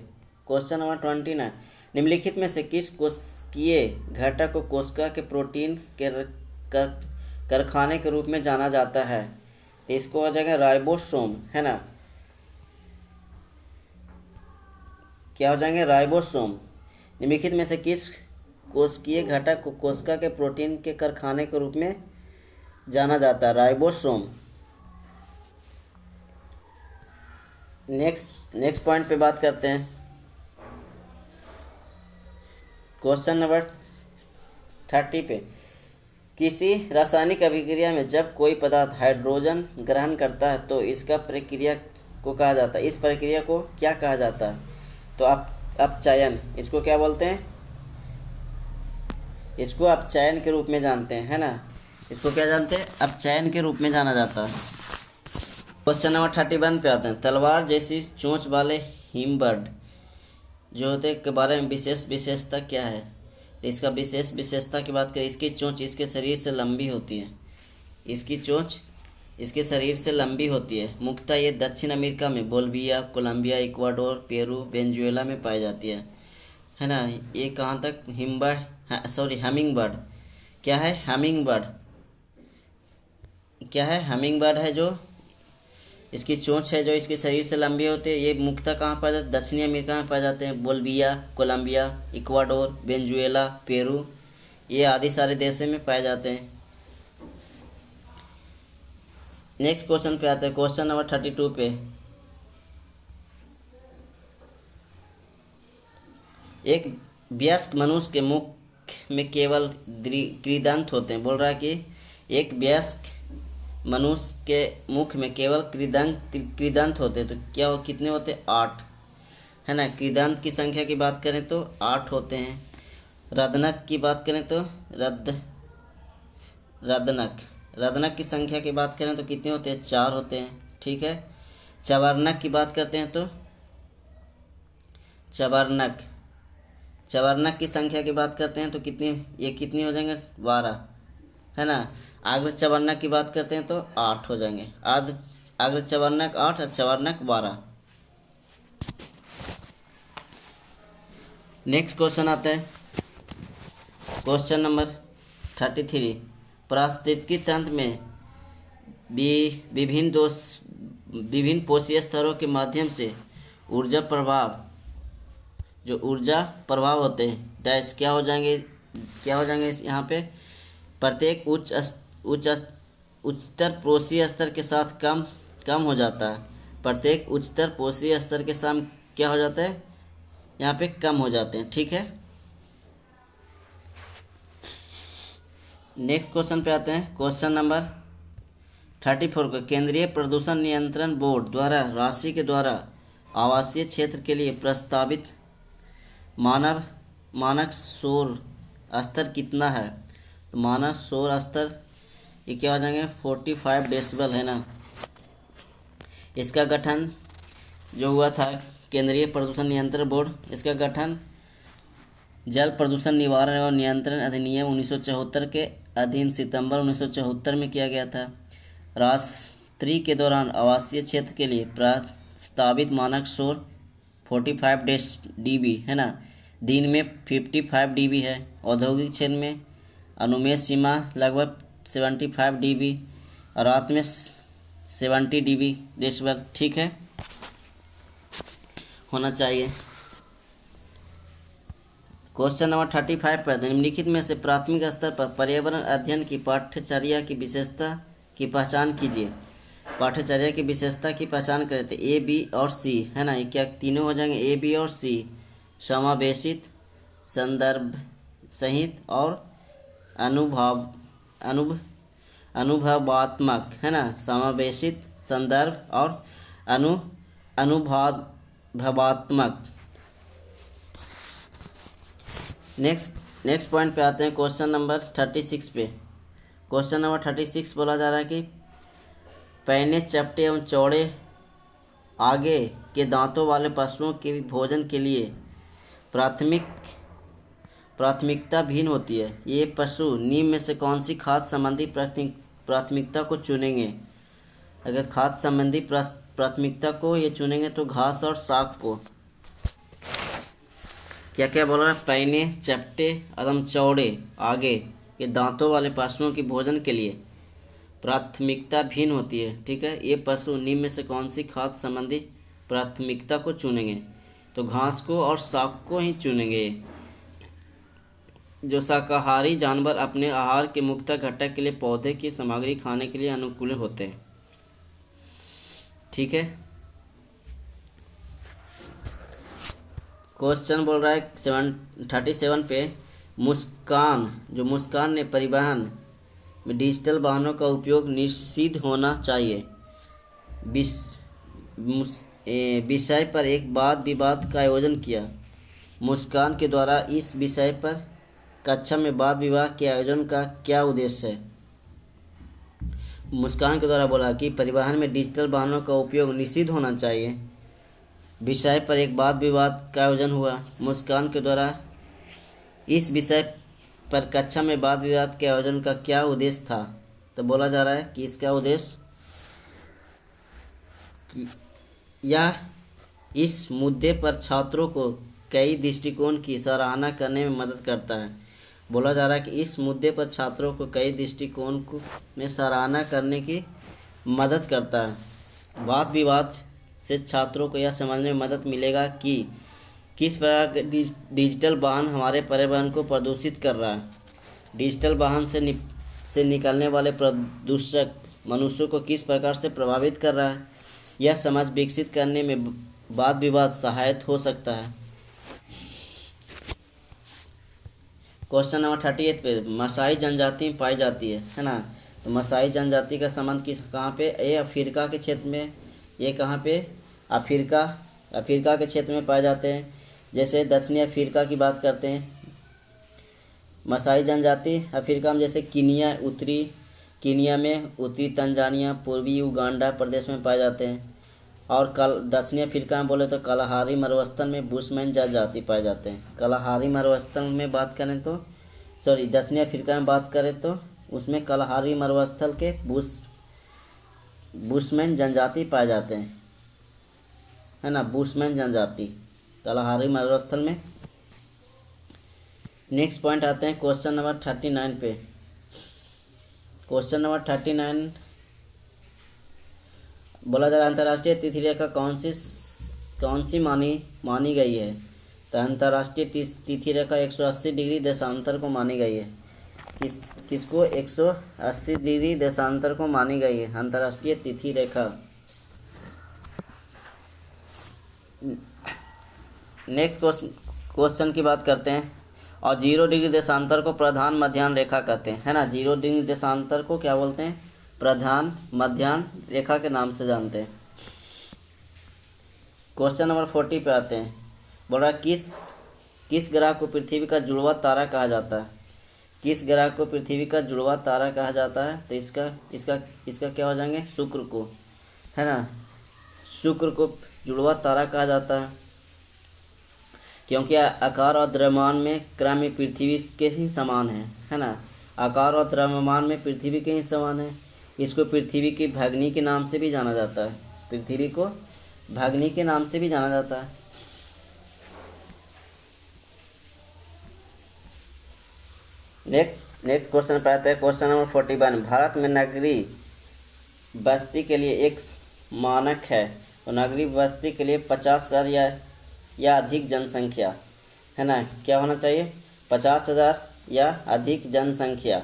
S1: क्वेश्चन नंबर 29, निम्नलिखित में से किस कोशिकीय घटक को कोशिका के प्रोटीन के कारखाने के रूप में जाना जाता है? तो इसको हो जाएगा राइबोसोम, है ना। क्या हो जाएंगे? राइबोसोम। निम्नलिखित में से किस कोशिकीय घटक को कोशिका के प्रोटीन के कारखाने के रूप में जाना जाता है? राइबोसोम। नेक्स्ट पॉइंट पे बात करते हैं, क्वेश्चन नंबर 30 पे। किसी रासायनिक अभिक्रिया में जब कोई पदार्थ हाइड्रोजन ग्रहण करता है तो इसका प्रक्रिया को कहा जाता है, इस प्रक्रिया को क्या कहा जाता है? तो अपचयन। इसको क्या बोलते हैं? इसको अपचयन के रूप में जानते हैं, है ना। इसको क्या जानते हैं? अपचयन के रूप में जाना जाता है। क्वेश्चन नंबर 31 पे आते हैं, तलवार जैसी चोंच वाले हिमबर्ड जो होते हैं के बारे में विशेष विशेषता क्या है? तो इसका विशेष विशेषता की बात करें, इसकी चोंच इसके शरीर से लंबी होती है। इसकी चोंच इसके शरीर से लंबी होती है। मुख्यतः ये दक्षिण अमेरिका में Bolivia, Colombia, Ecuador, Peru, Venezuela में पाई जाती है ना। ये कहाँ तक? Humming bird. क्या है? Humming bird. क्या है? हमिंग बर्ड है जो इसकी चोंच है जो इसके शरीर से लंबी होती है। ये मुख्यतः कहाँ पाए जाते हैं? दक्षिणी अमेरिका में पाए जाते हैं। Bolivia, Colombia, Ecuador, Venezuela, Peru, ये आदि सारे देशों में पाए जाते हैं। नेक्स्ट क्वेश्चन पे आते हैं, क्वेश्चन नंबर 32 पे। एक वयस्क मनुष्य के मुख में केवल कृदंत होते हैं। बोल रहा है कि एक वयस्क मनुष्य के मुख में केवल कृदंत होते हैं। तो क्या हो, कितने होते हैं? 8, है ना। कृदंत की संख्या की बात करें तो 8 होते हैं। रदनक की बात करें तो रदनक की संख्या की बात करें तो कितने होते हैं? 4 होते हैं, ठीक है। चवर्णक की बात करते हैं तो चवर्णक की संख्या की बात करते हैं तो कितनी हो जाएंगे? 12, है ना। आग्र चवर्णक की बात करते हैं तो 8 हो जाएंगे। आग्र चवर्णक 8 और चवर्णक 12। नेक्स्ट क्वेश्चन आता है, क्वेश्चन नंबर 33। पारिस्थितिकी तंत्र में विभिन्न पोषीय स्तरों के माध्यम से ऊर्जा प्रभाव होते हैं डैश क्या हो जाएंगे यहाँ पे? प्रत्येक उच्चतर पोषीय स्तर के साथ कम हो जाता है। प्रत्येक उच्चतर पोषीय स्तर के साथ क्या हो जाता है? यहाँ पे कम हो जाते हैं, ठीक है। नेक्स्ट क्वेश्चन पे आते हैं, क्वेश्चन नंबर 34 को। केंद्रीय प्रदूषण नियंत्रण बोर्ड द्वारा राशि के द्वारा आवासीय क्षेत्र के लिए प्रस्तावित मानक शोर स्तर कितना है? तो मानक शोर स्तर ये क्या हो जाएंगे? 45 डेसिबल, है ना। इसका गठन जो हुआ था केंद्रीय प्रदूषण नियंत्रण बोर्ड, इसका गठन जल प्रदूषण निवारण एवं नियंत्रण अधिनियम 1974 के अधीन सितंबर 1974 में किया गया था। रात्रि के दौरान आवासीय क्षेत्र के लिए प्रस्तावित मानक शोर 45 dB, है ना। दिन में 55 dB है। औद्योगिक क्षेत्र में अनुमेय सीमा लगभग 75 dB और रात में 70 dB डेसिबल, ठीक है, होना चाहिए। क्वेश्चन नंबर 35 पर निम्नलिखित में से प्राथमिक स्तर पर पर्यावरण अध्ययन की पाठ्यचर्या की विशेषता की पहचान कीजिए। पाठ्यचर्या की विशेषता की पहचान करें तो A, B और C, है ना। ये क्या तीनों हो जाएंगे? A, B और C। समावेशित, संदर्भ सहित और अनुभवात्मक, है ना। समावेशित, संदर्भ और अनुभवात्मक। नेक्स्ट नेक्स्ट पॉइंट पे आते हैं, क्वेश्चन नंबर 36 पे। क्वेश्चन नंबर 36 बोला जा रहा है कि पैने, चपटे एवं चौड़े आगे के दांतों वाले पशुओं के भोजन के लिए प्राथमिकता भिन्न होती है। ये पशु निम्न में से कौन सी खाद्य संबंधी प्राथमिकता को चुनेंगे? अगर खाद्य संबंधी प्राथमिकता को ये चुनेंगे तो घास और शाक को। क्या क्या बोल रहा है? पैने, चपटे एवं चौड़े आगे के दांतों वाले पशुओं के भोजन के लिए प्राथमिकता भिन्न होती है। ठीक है, ये पशु निम्न में से कौन सी खाद्य संबंधी प्राथमिकता को चुनेंगे? तो घास को और शाक को ही चुनेंगे। जो शाकाहारी जानवर अपने आहार के मुख्य घटक के लिए पौधे की सामग्री खाने के लिए अनुकूल होते हैं। ठीक है, क्वेश्चन बोल रहा है 37 पे, मुस्कान ने परिवहन में डिजिटल वाहनों का उपयोग निषिद्ध होना चाहिए विषय पर एक वाद विवाद का आयोजन किया। मुस्कान के द्वारा इस विषय पर कक्षा में वाद विवाद के आयोजन का क्या उद्देश्य है? मुस्कान के द्वारा बोला कि परिवहन में डिजिटल वाहनों का उपयोग निषिद्ध होना चाहिए विषय पर एक वाद विवाद का आयोजन हुआ। मुस्कान के द्वारा इस विषय पर कक्षा में वाद विवाद के आयोजन का क्या उद्देश्य था? तो बोला जा रहा है कि इसका उद्देश्य कि यह इस मुद्दे पर छात्रों को कई दृष्टिकोण की सराहना करने में मदद करता है। बोला जा रहा है कि इस मुद्दे पर छात्रों को कई दृष्टिकोण में सराहना करने की मदद करता है। वाद विवाद से छात्रों को यह समझने में मदद मिलेगा कि किस प्रकार के डिजिटल वाहन हमारे पर्यावरण को प्रदूषित कर रहा है। डिजिटल वाहन से निकलने वाले प्रदूषक मनुष्यों को किस प्रकार से प्रभावित कर रहा है। यह समझ विकसित करने में वाद विवाद सहायक हो सकता है। क्वेश्चन नंबर 38 पे, मसाई जनजाति में पाई जाती है ना। तो मसाई जनजाति का संबंध कहाँ पे? ये अफ्रीका के क्षेत्र में। ये कहाँ पे? अफ्रीका के क्षेत्र में पाए जाते हैं। जैसे दक्षिणी अफ्रीका की बात करते हैं, मसाई जनजाति अफ्रीका में जैसे उत्तरी कीनिया में, उत्तरी तंजानिया, पूर्वी युगांडा प्रदेश में पाए जाते हैं। और दक्षिणी अफ्रीका में बोले तो कलाहारी मरुस्थल में बुशमैन जनजाति पाए जाते हैं। कलाहारी मरुस्थल में बात करें तो दक्षिणी अफ्रीका में बात करें तो उसमें कलाहारी मरुस्थल के बुशमैन जनजाति पाए जाते हैं, है ना। बुशमैन जनजाति कलाहारी मरुस्थल में। नेक्स्ट पॉइंट आते हैं क्वेश्चन नंबर 39 पे। क्वेश्चन नंबर 39 बोला जा रहा है अंतर्राष्ट्रीय तिथि रेखा कौन सी मानी गई है? तो अंतर्राष्ट्रीय तिथि रेखा 180 डिग्री देशांतर को मानी गई है। किसको 180 डिग्री देशांतर को मानी गई है अंतर्राष्ट्रीय तिथि रेखा। नेक्स्ट क्वेश्चन की बात करते हैं। और 0 डिग्री देशांतर को प्रधान मध्याह्न रेखा कहते हैं, है ना। 0 डिग्री देशांतर को क्या बोलते हैं? प्रधान मध्याह्न रेखा के नाम से जानते हैं। क्वेश्चन नंबर 40 पे आते हैं। बोल रहा है किस ग्रह को पृथ्वी का जुड़वा तारा कहा जाता है? किस ग्रह को पृथ्वी का जुड़वा तारा कहा जाता है? तो इसका क्या हो जाएंगे? शुक्र को, है ना। शुक्र को जुड़वा तारा कहा जाता है क्योंकि आकार और द्रव्यमान में क्रम में पृथ्वी के ही समान है ना। आकार और द्रव्यमान में पृथ्वी के ही समान है। इसको पृथ्वी की भगिनी के नाम से भी जाना जाता है। पृथ्वी को भगिनी के नाम से भी जाना जाता है। नेक्स्ट क्वेश्चन पे आते हैं। क्वेश्चन नंबर 41, भारत में नगरीय बस्ती के लिए एक मानक है। तो नगरीय बस्ती के लिए 50,000 या अधिक जनसंख्या, है ना। क्या होना चाहिए? 50,000 या अधिक जनसंख्या।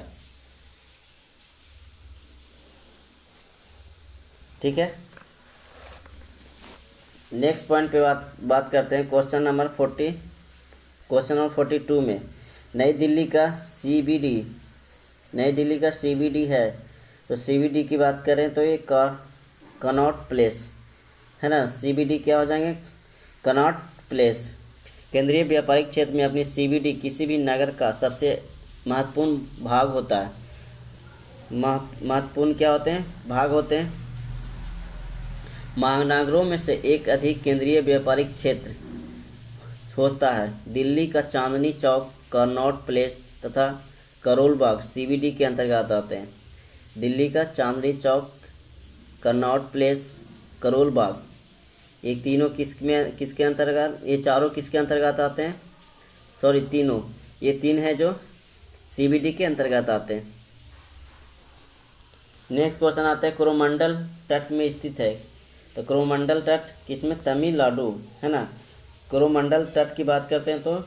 S1: ठीक है। नेक्स्ट पॉइंट पे बात करते हैं। क्वेश्चन नंबर 42 में नई दिल्ली का CBD है। तो CBD की बात करें तो ये कनॉट प्लेस, है ना। CBD क्या हो जाएंगे? Connaught place. केंद्रीय व्यापारिक क्षेत्र में अपनी सीबीडी किसी भी नगर का सबसे महत्वपूर्ण भाग होता है। महत्वपूर्ण क्या होते हैं? भाग होते हैं। महानगरों में से एक अधिक केंद्रीय व्यापारिक क्षेत्र होता है। दिल्ली का चांदनी चौक, कनॉट प्लेस तथा करोल बाग सीबीडी के अंतर्गत आते हैं। दिल्ली का चांदनी चौक, कनॉट प्लेस, करोल बाग, ये तीनों किसके अंतर्गत, ये चारों किसके अंतर्गत आते हैं? सॉरी, तीनों, ये तीन है जो सीबीडी के अंतर्गत आते हैं। नेक्स्ट क्वेश्चन आता है, कोरोमंडल तट में स्थित है। तो कोरोमंडल तट किसमें? तमिलनाडु, है ना। कोरोमंडल तट की बात करते हैं तो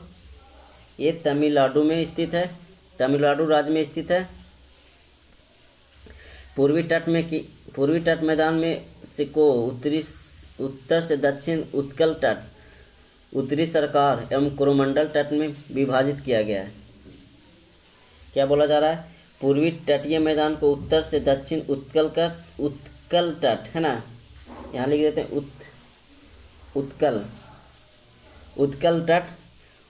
S1: ये तमिलनाडु में स्थित है, तमिलनाडु राज्य में स्थित है। पूर्वी तट मैदान में से को उत्तर से दक्षिण उत्कल तट, उत्तरी सरकार एवं कोरोमंडल तट में विभाजित किया गया है। क्या बोला जा रहा है? पूर्वी तटीय मैदान को उत्तर से दक्षिण उत्कल तट, है ना, यहाँ लिख देते हैं उत्कल तट,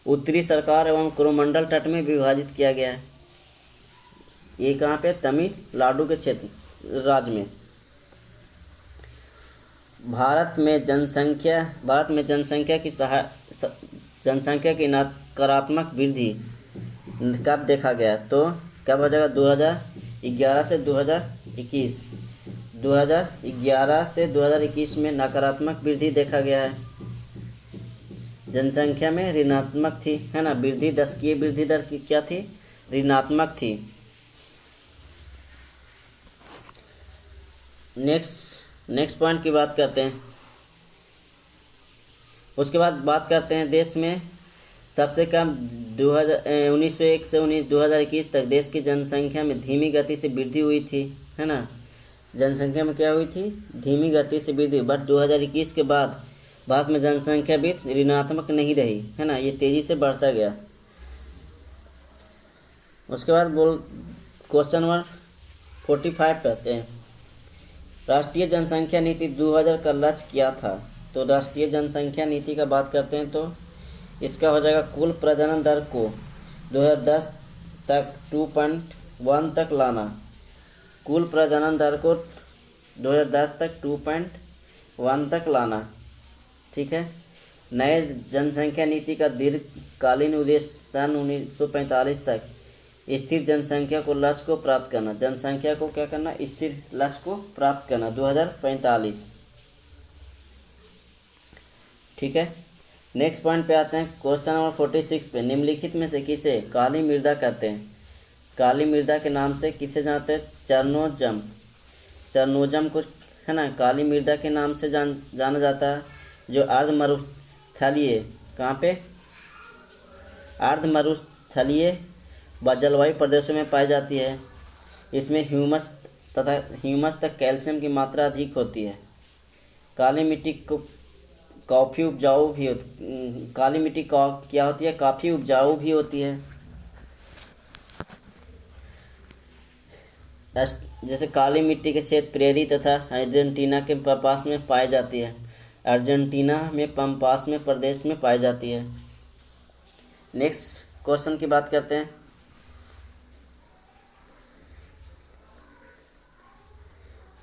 S1: उत्तरी सरकार एवं कोरोमंडल तट में विभाजित किया गया है। ये कहाँ पे? तमिलनाडु के क्षेत्र राज्य में। भारत में जनसंख्या की नकारात्मक वृद्धि कब देखा गया? तो कब हो जाएगा? 2011 से 2021। 2011 से 2021 में नकारात्मक वृद्धि देखा गया है। जनसंख्या में ऋणात्मक थी, है ना। वृद्धि दशकीय वृद्धि दर की क्या थी? ऋणात्मक थी। नेक्स्ट पॉइंट की बात करते हैं। उसके बाद बात करते हैं देश में सबसे कम 1901 से 2021 तक देश की जनसंख्या में धीमी गति से वृद्धि हुई थी, है ना। जनसंख्या में क्या हुई थी? धीमी गति से वृद्धि। बट 2021 के बाद भारत में जनसंख्या भी ऋणात्मक नहीं रही, है ना, ये तेज़ी से बढ़ता गया। उसके बाद क्वेश्चन नंबर 45 कहते हैं, राष्ट्रीय जनसंख्या नीति 2000 का लक्ष्य क्या था? तो राष्ट्रीय जनसंख्या नीति का बात करते हैं तो इसका हो जाएगा कुल प्रजनन दर को 2010 तक 2.1 तक लाना। कुल प्रजनन दर को 2010 तक 2.1 तक लाना, ठीक है। नए जनसंख्या नीति का दीर्घकालीन उद्देश्य सन 1945 तक स्थिर जनसंख्या को लक्ष्य को प्राप्त करना। जनसंख्या को क्या करना? स्थिर लक्ष्य को प्राप्त करना 2045, ठीक है। नेक्स्ट पॉइंट पे आते हैं, क्वेश्चन नंबर 46 पे, निम्नलिखित में से किसे काली मृदा कहते हैं? काली मृदा के नाम से किसे जानते हैं? चरनोजम को, है ना, काली मृदा के नाम से जाना जाता है, जो अर्ध मरुस्थलीय, कहाँ पे? अर्ध मरुस्थलीय व जलवायु प्रदेशों में पाई जाती है। इसमें ह्यूमस तक कैल्शियम की मात्रा अधिक होती है। काली मिट्टी को काफ़ी उपजाऊ भी काली मिट्टी क्या होती है? काफ़ी उपजाऊ भी होती है। जैसे काली मिट्टी के क्षेत्र प्रेरी तथा अर्जेंटीना के पम्पास में पाई जाती है। अर्जेंटीना में पम्पास में प्रदेश में पाई जाती है। नेक्स्ट क्वेश्चन की बात करते हैं,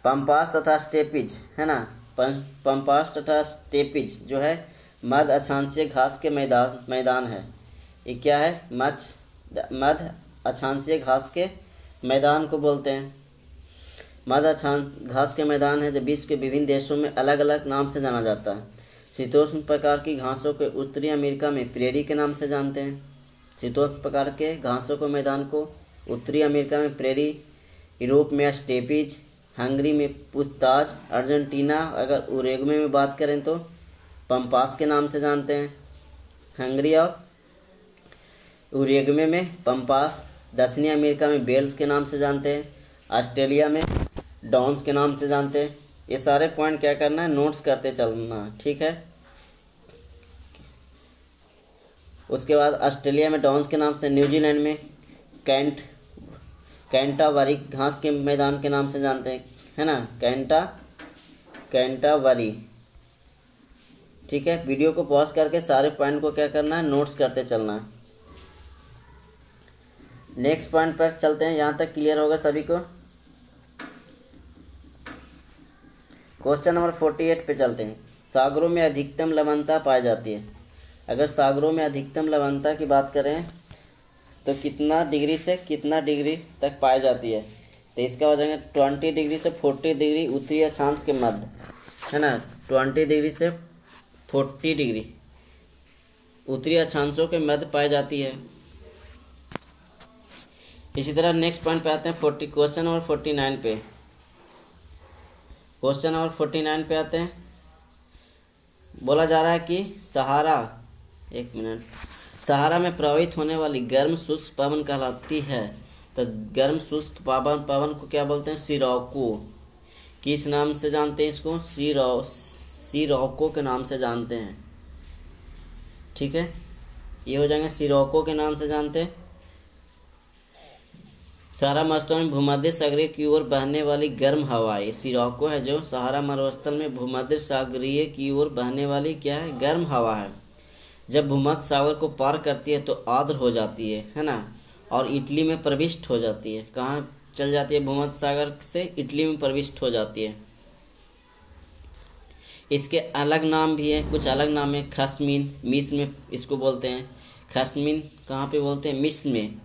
S1: पम्पास तथा स्टेपिज, है ना। पम्पास तथा स्टेपिज जो है मध्य अक्षांशीय घास के मैदान है। ये क्या है? मध्य अक्षांशीय घास के मैदान को बोलते हैं। मध्य घास के मैदान है जो विश्व के विभिन्न देशों में अलग अलग नाम से जाना जाता है। शीतोष्ण प्रकार की घासों को उत्तरी अमेरिका में प्रेरी के नाम से जानते हैं। शीतोष्ण प्रकार के घासों के मैदान को उत्तरी अमेरिका में प्रेरी, यूरोप में स्टेपिज, हंगरी में पूछताछ, अर्जेंटीना अगर उरुग्वे में बात करें तो पम्पास के नाम से जानते हैं। हंगरी और उरुग्वे में पम्पास, दक्षिणी अमेरिका में बेल्स के नाम से जानते हैं, ऑस्ट्रेलिया में डॉन्स के नाम से जानते हैं। ये सारे पॉइंट क्या करना है? नोट्स करते चलना, ठीक है। उसके बाद ऑस्ट्रेलिया में डॉन्स के नाम से, न्यूजीलैंड में कैंटावरी घास के मैदान के नाम से जानते हैं, है ना, कैंटावरी। ठीक है, वीडियो को पॉज करके सारे पॉइंट को क्या करना है, नोट्स करते चलना है। नेक्स्ट पॉइंट पर चलते हैं, यहाँ तक क्लियर होगा सभी को। क्वेश्चन नंबर 48 पे चलते हैं। सागरों में अधिकतम लवणता पाई जाती है। अगर सागरों में अधिकतम लवणता की बात करें तो कितना डिग्री से कितना डिग्री तक पाई जाती है, तो इसका हो जाएगा 20 डिग्री से 40 डिग्री उत्तरी अक्षांश के मध्य, है ना। 20 डिग्री से 40 डिग्री उत्तरी अक्षांशों के मध्य पाई जाती है। इसी तरह नेक्स्ट पॉइंट पे आते हैं, क्वेश्चन नंबर 49 पे। क्वेश्चन नंबर 49 पे आते हैं। बोला जा रहा है कि सहारा में प्रवाहित होने वाली गर्म शुष्क पवन कहलाती है। तो गर्म शुष्क पवन को क्या बोलते हैं, सिरोको। किस नाम से जानते हैं इसको, सिरोको के नाम से जानते हैं। ठीक है, ये हो जाएंगे सिरोको के नाम से जानते हैं। सहारा मरुस्थल में भूमध्य सागरीय की ओर बहने वाली गर्म हवा, ये सिरोको है जो सहारा मरुस्थल में भूमध्य सागरीय की ओर बहने वाली क्या है, गर्म हवा है। जब भूमध्य सागर को पार करती है तो आर्द्र हो जाती है ना, और इटली में प्रविष्ट हो जाती है। कहाँ चल जाती है, भूमध्य सागर से इटली में प्रविष्ट हो जाती है। इसके अलग नाम भी हैं, कुछ अलग नाम है। खसमीन, मिस्र में इसको बोलते हैं खसमीन। कहाँ पे बोलते हैं, मिस्र में।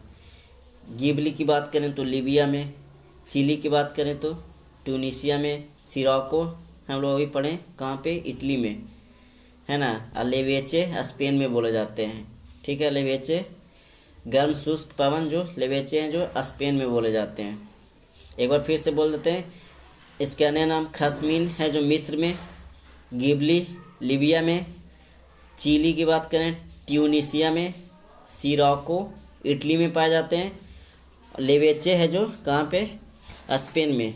S1: गिबली की बात करें तो लीबिया में। चिली की बात करें तो ट्यूनीशिया में। सिरोको हम लोग अभी पढ़ें कहाँ पे, इटली में, है ना। लेवेचे स्पेन में बोले जाते हैं। ठीक है, लेवेचे गर्म शुष्क पवन जो लेवेचे हैं जो स्पेन में बोले जाते हैं। एक बार फिर से बोल देते हैं। इसके अन्य नाम खसमीन है जो मिस्र में, गिबली लीबिया में, चिली की बात करें ट्यूनीशिया में, सिरोको इटली में पाए जाते हैं, लेवेचे है जो कहाँ पे, स्पेन में।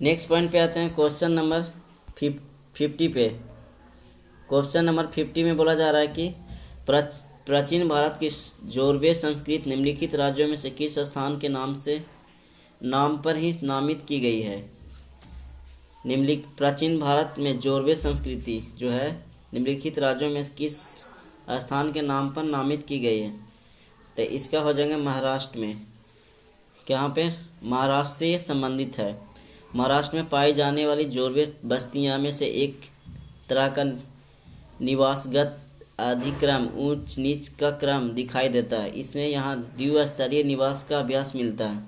S1: नेक्स्ट पॉइंट पे आते हैं, क्वेश्चन नंबर 50 पे। क्वेश्चन नंबर 50 में बोला जा रहा है कि प्राचीन भारत की जोरबे संस्कृति निम्नलिखित राज्यों में से किस स्थान के नाम पर ही नामित की गई है। प्राचीन भारत में जोरबे संस्कृति जो है निम्नलिखित राज्यों में किस स्थान के नाम पर नामित की गई है, तो इसका हो जाएगा महाराष्ट्र में। कहाँ पे, महाराष्ट्र से ये संबंधित है। महाराष्ट्र में पाई जाने वाली जोरबे बस्तियाँ में से एक तरह का निवासगत अधिक्रम ऊंच नीच का क्रम दिखाई देता है। इसमें यहाँ द्विस्तरीय निवास का अभ्यास मिलता है।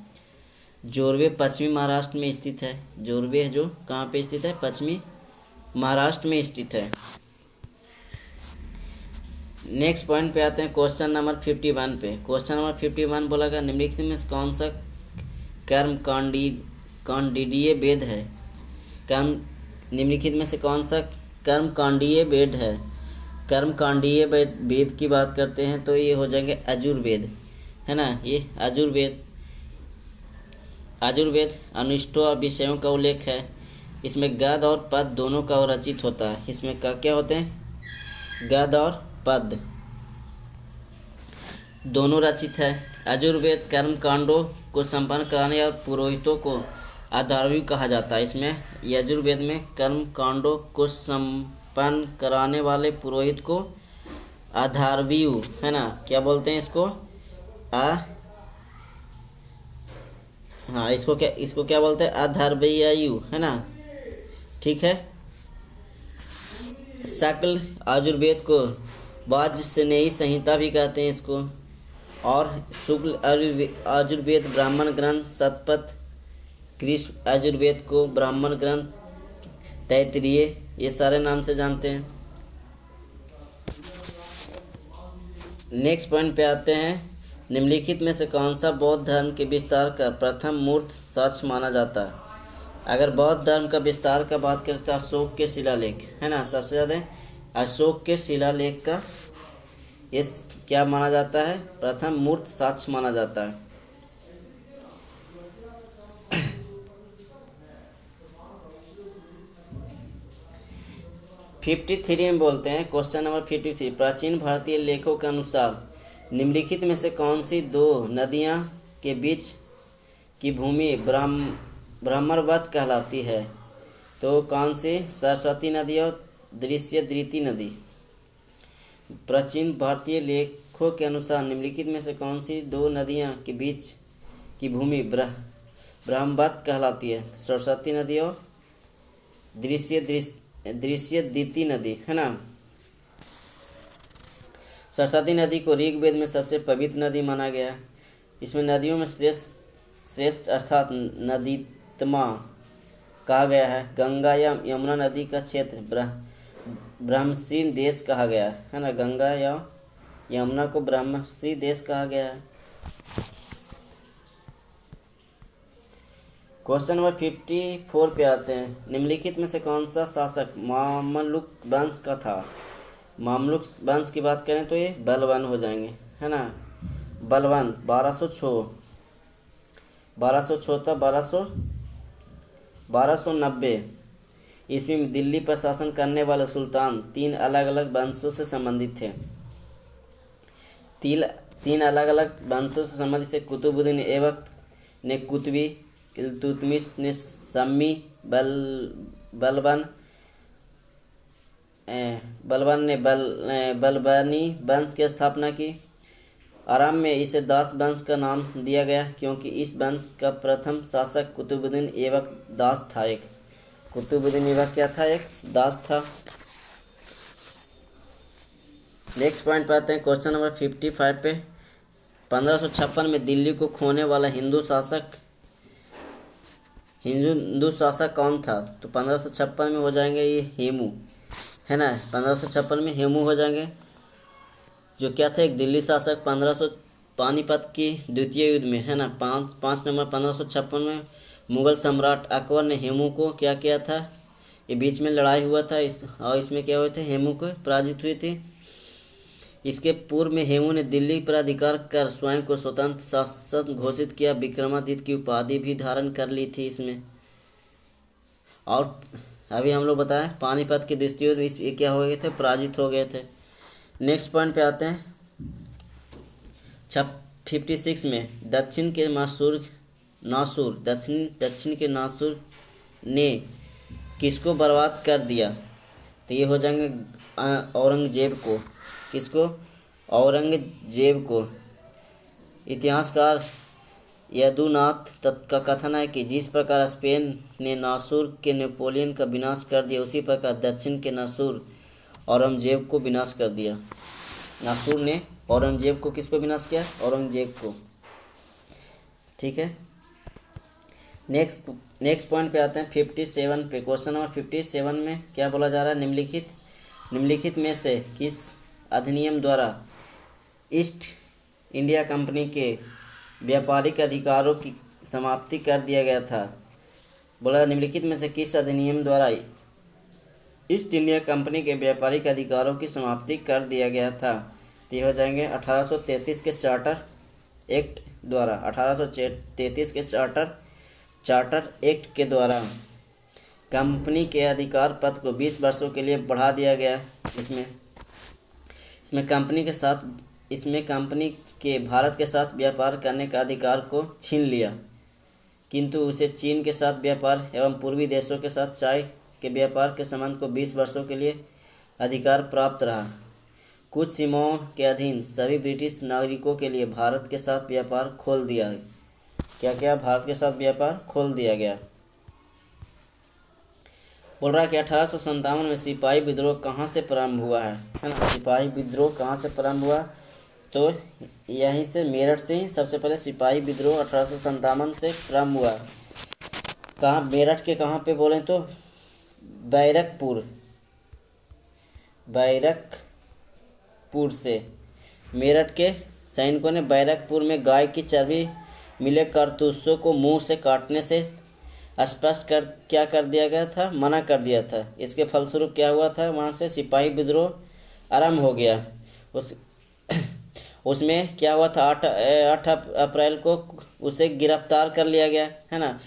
S1: जोरबे पश्चिमी महाराष्ट्र में स्थित है। जोरबे जो कहाँ पे स्थित है, पश्चिमी महाराष्ट्र में स्थित है। नेक्स्ट पॉइंट पे आते हैं, क्वेश्चन नंबर 51 पे। क्वेश्चन नंबर 51 बोला गया निम्नलिखित में कौन सा कर्म कांडीय वेद है। निम्नलिखित में से कौन सा कर्म कांडीय वेद है। कर्म कांडीय वेद की बात करते हैं तो ये हो जाएंगे यजुर्वेद, है ना। ये यजुर्वेद अनुष्ठों और विषयों का उल्लेख है। इसमें गद्य और पद दोनों का रचित होता है। इसमें क्या होते हैं, गद्य और पद दोनों रचित है। यजुर्वेद कर्म कांडों को संपन्न कराने और पुरोहितों को आधारव्यू कहा जाता है। इसमें यजुर्वेद में कर्म कांडों को संपन्न कराने वाले पुरोहित को आधारव्यू, है ना, क्या बोलते हैं इसको, इसको क्या बोलते हैं, आधारव्यू, है ना। ठीक है, सकल यजुर्वेद को वाजस्नेयी संहिता भी कहते हैं इसको, और शुक्ल यजुर्वेद ब्राह्मण ग्रंथ शतपथ, कृष्ण यजुर्वेद को ब्राह्मण ग्रंथ तैत्तिरीय, ये सारे नाम से जानते हैं। नेक्स्ट पॉइंट पे आते हैं, निम्नलिखित में से कौन सा बौद्ध धर्म के विस्तार का प्रथम मूर्त साक्ष्य माना जाता है। अगर बौद्ध धर्म का विस्तार का बात करें तो अशोक के शिलालेख, है ना, सबसे ज़्यादा अशोक के शिलालेख का ये क्या माना जाता है, प्रथम मूर्त साक्ष्य माना जाता है। फिफ्टी थ्री में बोलते हैं, क्वेश्चन नंबर 53, प्राचीन भारतीय लेखों के अनुसार निम्नलिखित में से कौन सी दो नदियाँ के बीच की भूमि ब्राह्मणवत कहलाती है। तो कौन सी? सरस्वती नदी और दृश्यद्रिति नदी। प्राचीन भारतीय लेखों के अनुसार निम्नलिखित में से कौन सी दो नदियाँ के बीच की भूमि ब्रह्मवत कहलाती है? सरस्वती नदी और दृश्यद्रिति नदी, है ना। सरस्वती नदी को ऋग्वेद में सबसे पवित्र नदी माना गया है। इसमें नदियों में श्रेष्ठ अर्थात नदीतमा कहा गया है। गंगा या यमुना नदी का क्षेत्र ब्रह्मश्री देश कहा गया है ना। गंगा या यमुना को ब्रह्मश्री देश कहा गया है। क्वेश्चन नंबर 54 पे आते हैं। निम्नलिखित में से कौन सा शासक मामलुक वंश का था? मामलुक वंश की बात करें तो ये बलवान हो जाएंगे, है ना। बलवान 1206 था। 1290 ईस्वी में दिल्ली पर शासन करने वाले सुल्तान 3 अलग अलग वंशों से संबंधित थे। तीन अलग अलग वंशों से संबंधित थे। कुतुबुद्दीन ऐबक ने कुतुबी, इल्तुतमिश ने सम्मी, बलबन ने बलबनी वंश की स्थापना की। आराम में इसे दास वंश का नाम दिया गया क्योंकि इस वंश का प्रथम शासक कुतुबुद्दीन ऐबक दास था। कुतुबुद्दीन ऐबक क्या था? एक दास था। नेक्स्ट पॉइंट पे आते हैं। क्वेश्चन नंबर 55 पे 1556 में दिल्ली को खोने वाला हिंदू शासक कौन था? तो 1556 में हो जाएंगे ये हेमू, है ना। 1556 में हेमू हो जाएंगे, जो क्या था? एक दिल्ली शासक। 1500 पानीपत की द्वितीय युद्ध में, है ना। 5 नंबर 1556 में मुगल सम्राट अकबर ने हेमू को क्या किया था? ये बीच में लड़ाई हुआ था और इसमें क्या हुए थे? हेमू को पराजित हुई थी। इसके पूर्व में हेमू ने दिल्ली पर अधिकार कर स्वयं को स्वतंत्र शासक घोषित किया। विक्रमादित्य की उपाधि भी धारण कर ली थी इसमें। और अभी हम लोग बताएं पानीपत के द्वितीय युद्ध ये क्या हो गए थे? पराजित हो गए थे। नेक्स्ट पॉइंट पे आते हैं। 56 में दक्षिण के नासुर ने किसको बर्बाद कर दिया? तो ये हो जाएंगे औरंगजेब को। किसको? औरंगजेब को। इतिहासकार यदुनाथ का कथन है कि जिस प्रकार स्पेन ने नासुर के नेपोलियन का विनाश कर दिया, उसी प्रकार दक्षिण के नासुर औरंगजेब को विनाश कर दिया। नासुर ने औरंगजेब को किसको विनाश किया? औरंगजेब को। ठीक है। नेक्स्ट पॉइंट पे आते हैं 57 पे। क्वेश्चन नंबर 57 में क्या बोला जा रहा है? निम्नलिखित में से किस अधिनियम द्वारा ईस्ट इंडिया कंपनी के व्यापारिक अधिकारों की समाप्ति कर दिया गया था? बोला निम्नलिखित में से किस अधिनियम द्वारा ईस्ट इंडिया कंपनी के व्यापारिक अधिकारों की समाप्ति कर दिया गया था? तो ये हो जाएंगे 1833 के चार्टर एक्ट द्वारा। 1833 के चार्टर एक्ट के द्वारा कंपनी के अधिकार पद को 20 वर्षों के लिए बढ़ा दिया गया। इसमें कंपनी के भारत के साथ व्यापार करने का अधिकार को छीन लिया, किंतु उसे चीन के साथ व्यापार एवं पूर्वी देशों के साथ चाय के व्यापार के संबंध को 20 वर्षों के लिए अधिकार प्राप्त रहा। कुछ सीमाओं के अधीन सभी ब्रिटिश नागरिकों के लिए भारत के साथ व्यापार खोल दिया। क्या भारत के साथ व्यापार खोल दिया गया। बोल रहा है कि 1857 में सिपाही विद्रोह कहाँ से प्रारंभ हुआ है ना। सिपाही विद्रोह कहाँ से प्रारंभ हुआ? तो यहीं से, मेरठ से ही सबसे पहले सिपाही विद्रोह 1857 से प्रारंभ हुआ। कहाँ? मेरठ के कहाँ पे बोलें तो बैरकपुर से। मेरठ के सैनिकों ने बैरकपुर में गाय की चर्बी मिले कारतूसों को मुंह से काटने से स्पष्ट क्या कर दिया गया था? मना कर दिया था। इसके फलस्वरूप क्या हुआ था? वहाँ से सिपाही विद्रोह आरंभ हो गया। उसमें क्या हुआ था? 8 अप्रैल को उसे गिरफ्तार कर लिया गया, है ना।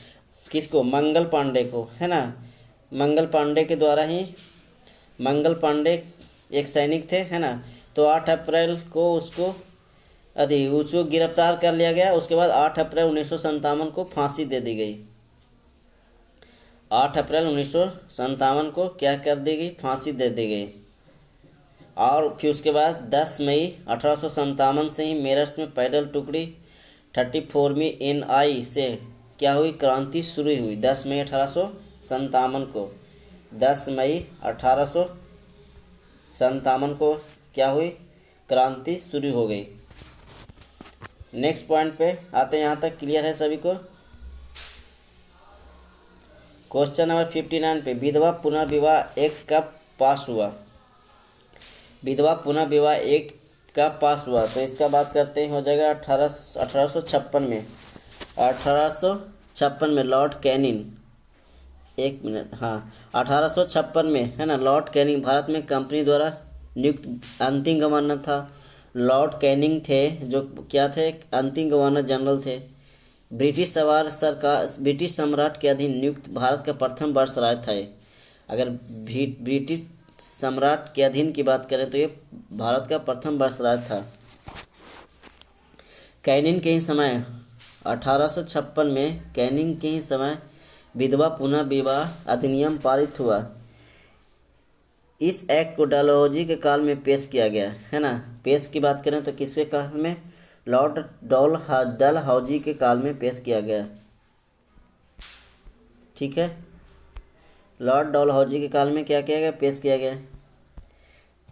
S1: किसको? मंगल पांडे को, है ना। मंगल पांडे के द्वारा ही, मंगल पांडे एक सैनिक थे, है ना। तो 8 अप्रैल को उसको गिरफ्तार कर लिया गया। उसके बाद 8 अप्रैल 1957 को फांसी दे दी गई। 8 अप्रैल 1957 को क्या कर दी गई, फांसी दे दी गई। और फिर उसके बाद 10 मई 1857 से ही मेरठ में पैदल टुकड़ी 34वीं NI से क्या हुई, क्रांति शुरू हुई। 10 मई 1857 को, 10 मई 1857 को क्या हुई, क्रांति शुरू हो गई। नेक्स्ट पॉइंट पे आते हैं। यहाँ तक क्लियर है सभी को? क्वेश्चन नंबर 59 पे विधवा पुनर्विवाह एक्ट कब पास हुआ? विधवा पुनर्विवाह एक्ट कब पास हुआ? तो इसका बात करते हैं, हो जाएगा 1856 में। 1856 में लॉर्ड कैनिंग, एक मिनट, हाँ 1856 में, है ना। लॉर्ड कैनिंग भारत में कंपनी द्वारा नियुक्त अंतिम गवर्नर था। लॉर्ड कैनिंग थे जो क्या थे, अंतिम गवर्नर जनरल थे। ब्रिटिश सम्राट के अधीन नियुक्त भारत का प्रथम वायसराय था ये। अगर ब्रिटिश सम्राट के अधीन की बात करें तो ये भारत का प्रथम वायसराय था। कैनिंग के ही समय 1856 में कैनिंग के ही समय विधवा पुनः विवाह अधिनियम पारित हुआ। इस एक्ट को डलहौजी के काल में पेश किया गया, है ना। पेश की बात करें तो किसके काल में, लॉर्ड डलहौजी के काल में पेश किया गया, ठीक है। लॉर्ड डलहौजी के काल में क्या किया गया, पेश किया गया।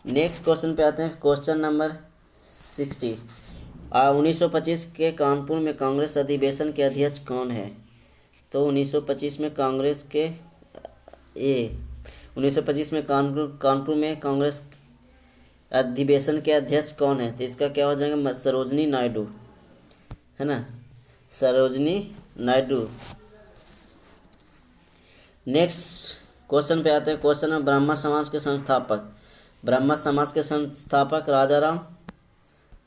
S1: नेक्स्ट क्वेश्चन पे आते हैं, क्वेश्चन नंबर 60। 1925 के कानपुर में कांग्रेस अधिवेशन के अध्यक्ष कौन है? तो 1925 में कांग्रेस के 1925 में कानपुर में कांग्रेस अधिवेशन के अध्यक्ष कौन है? तो इसका क्या हो जाएगा, सरोजनी नायडू, है ना, सरोजनी नायडू। नेक्स्ट क्वेश्चन पे आते हैं। क्वेश्चन है ब्राह्मण समाज के संस्थापक। ब्राह्मण समाज के संस्थापक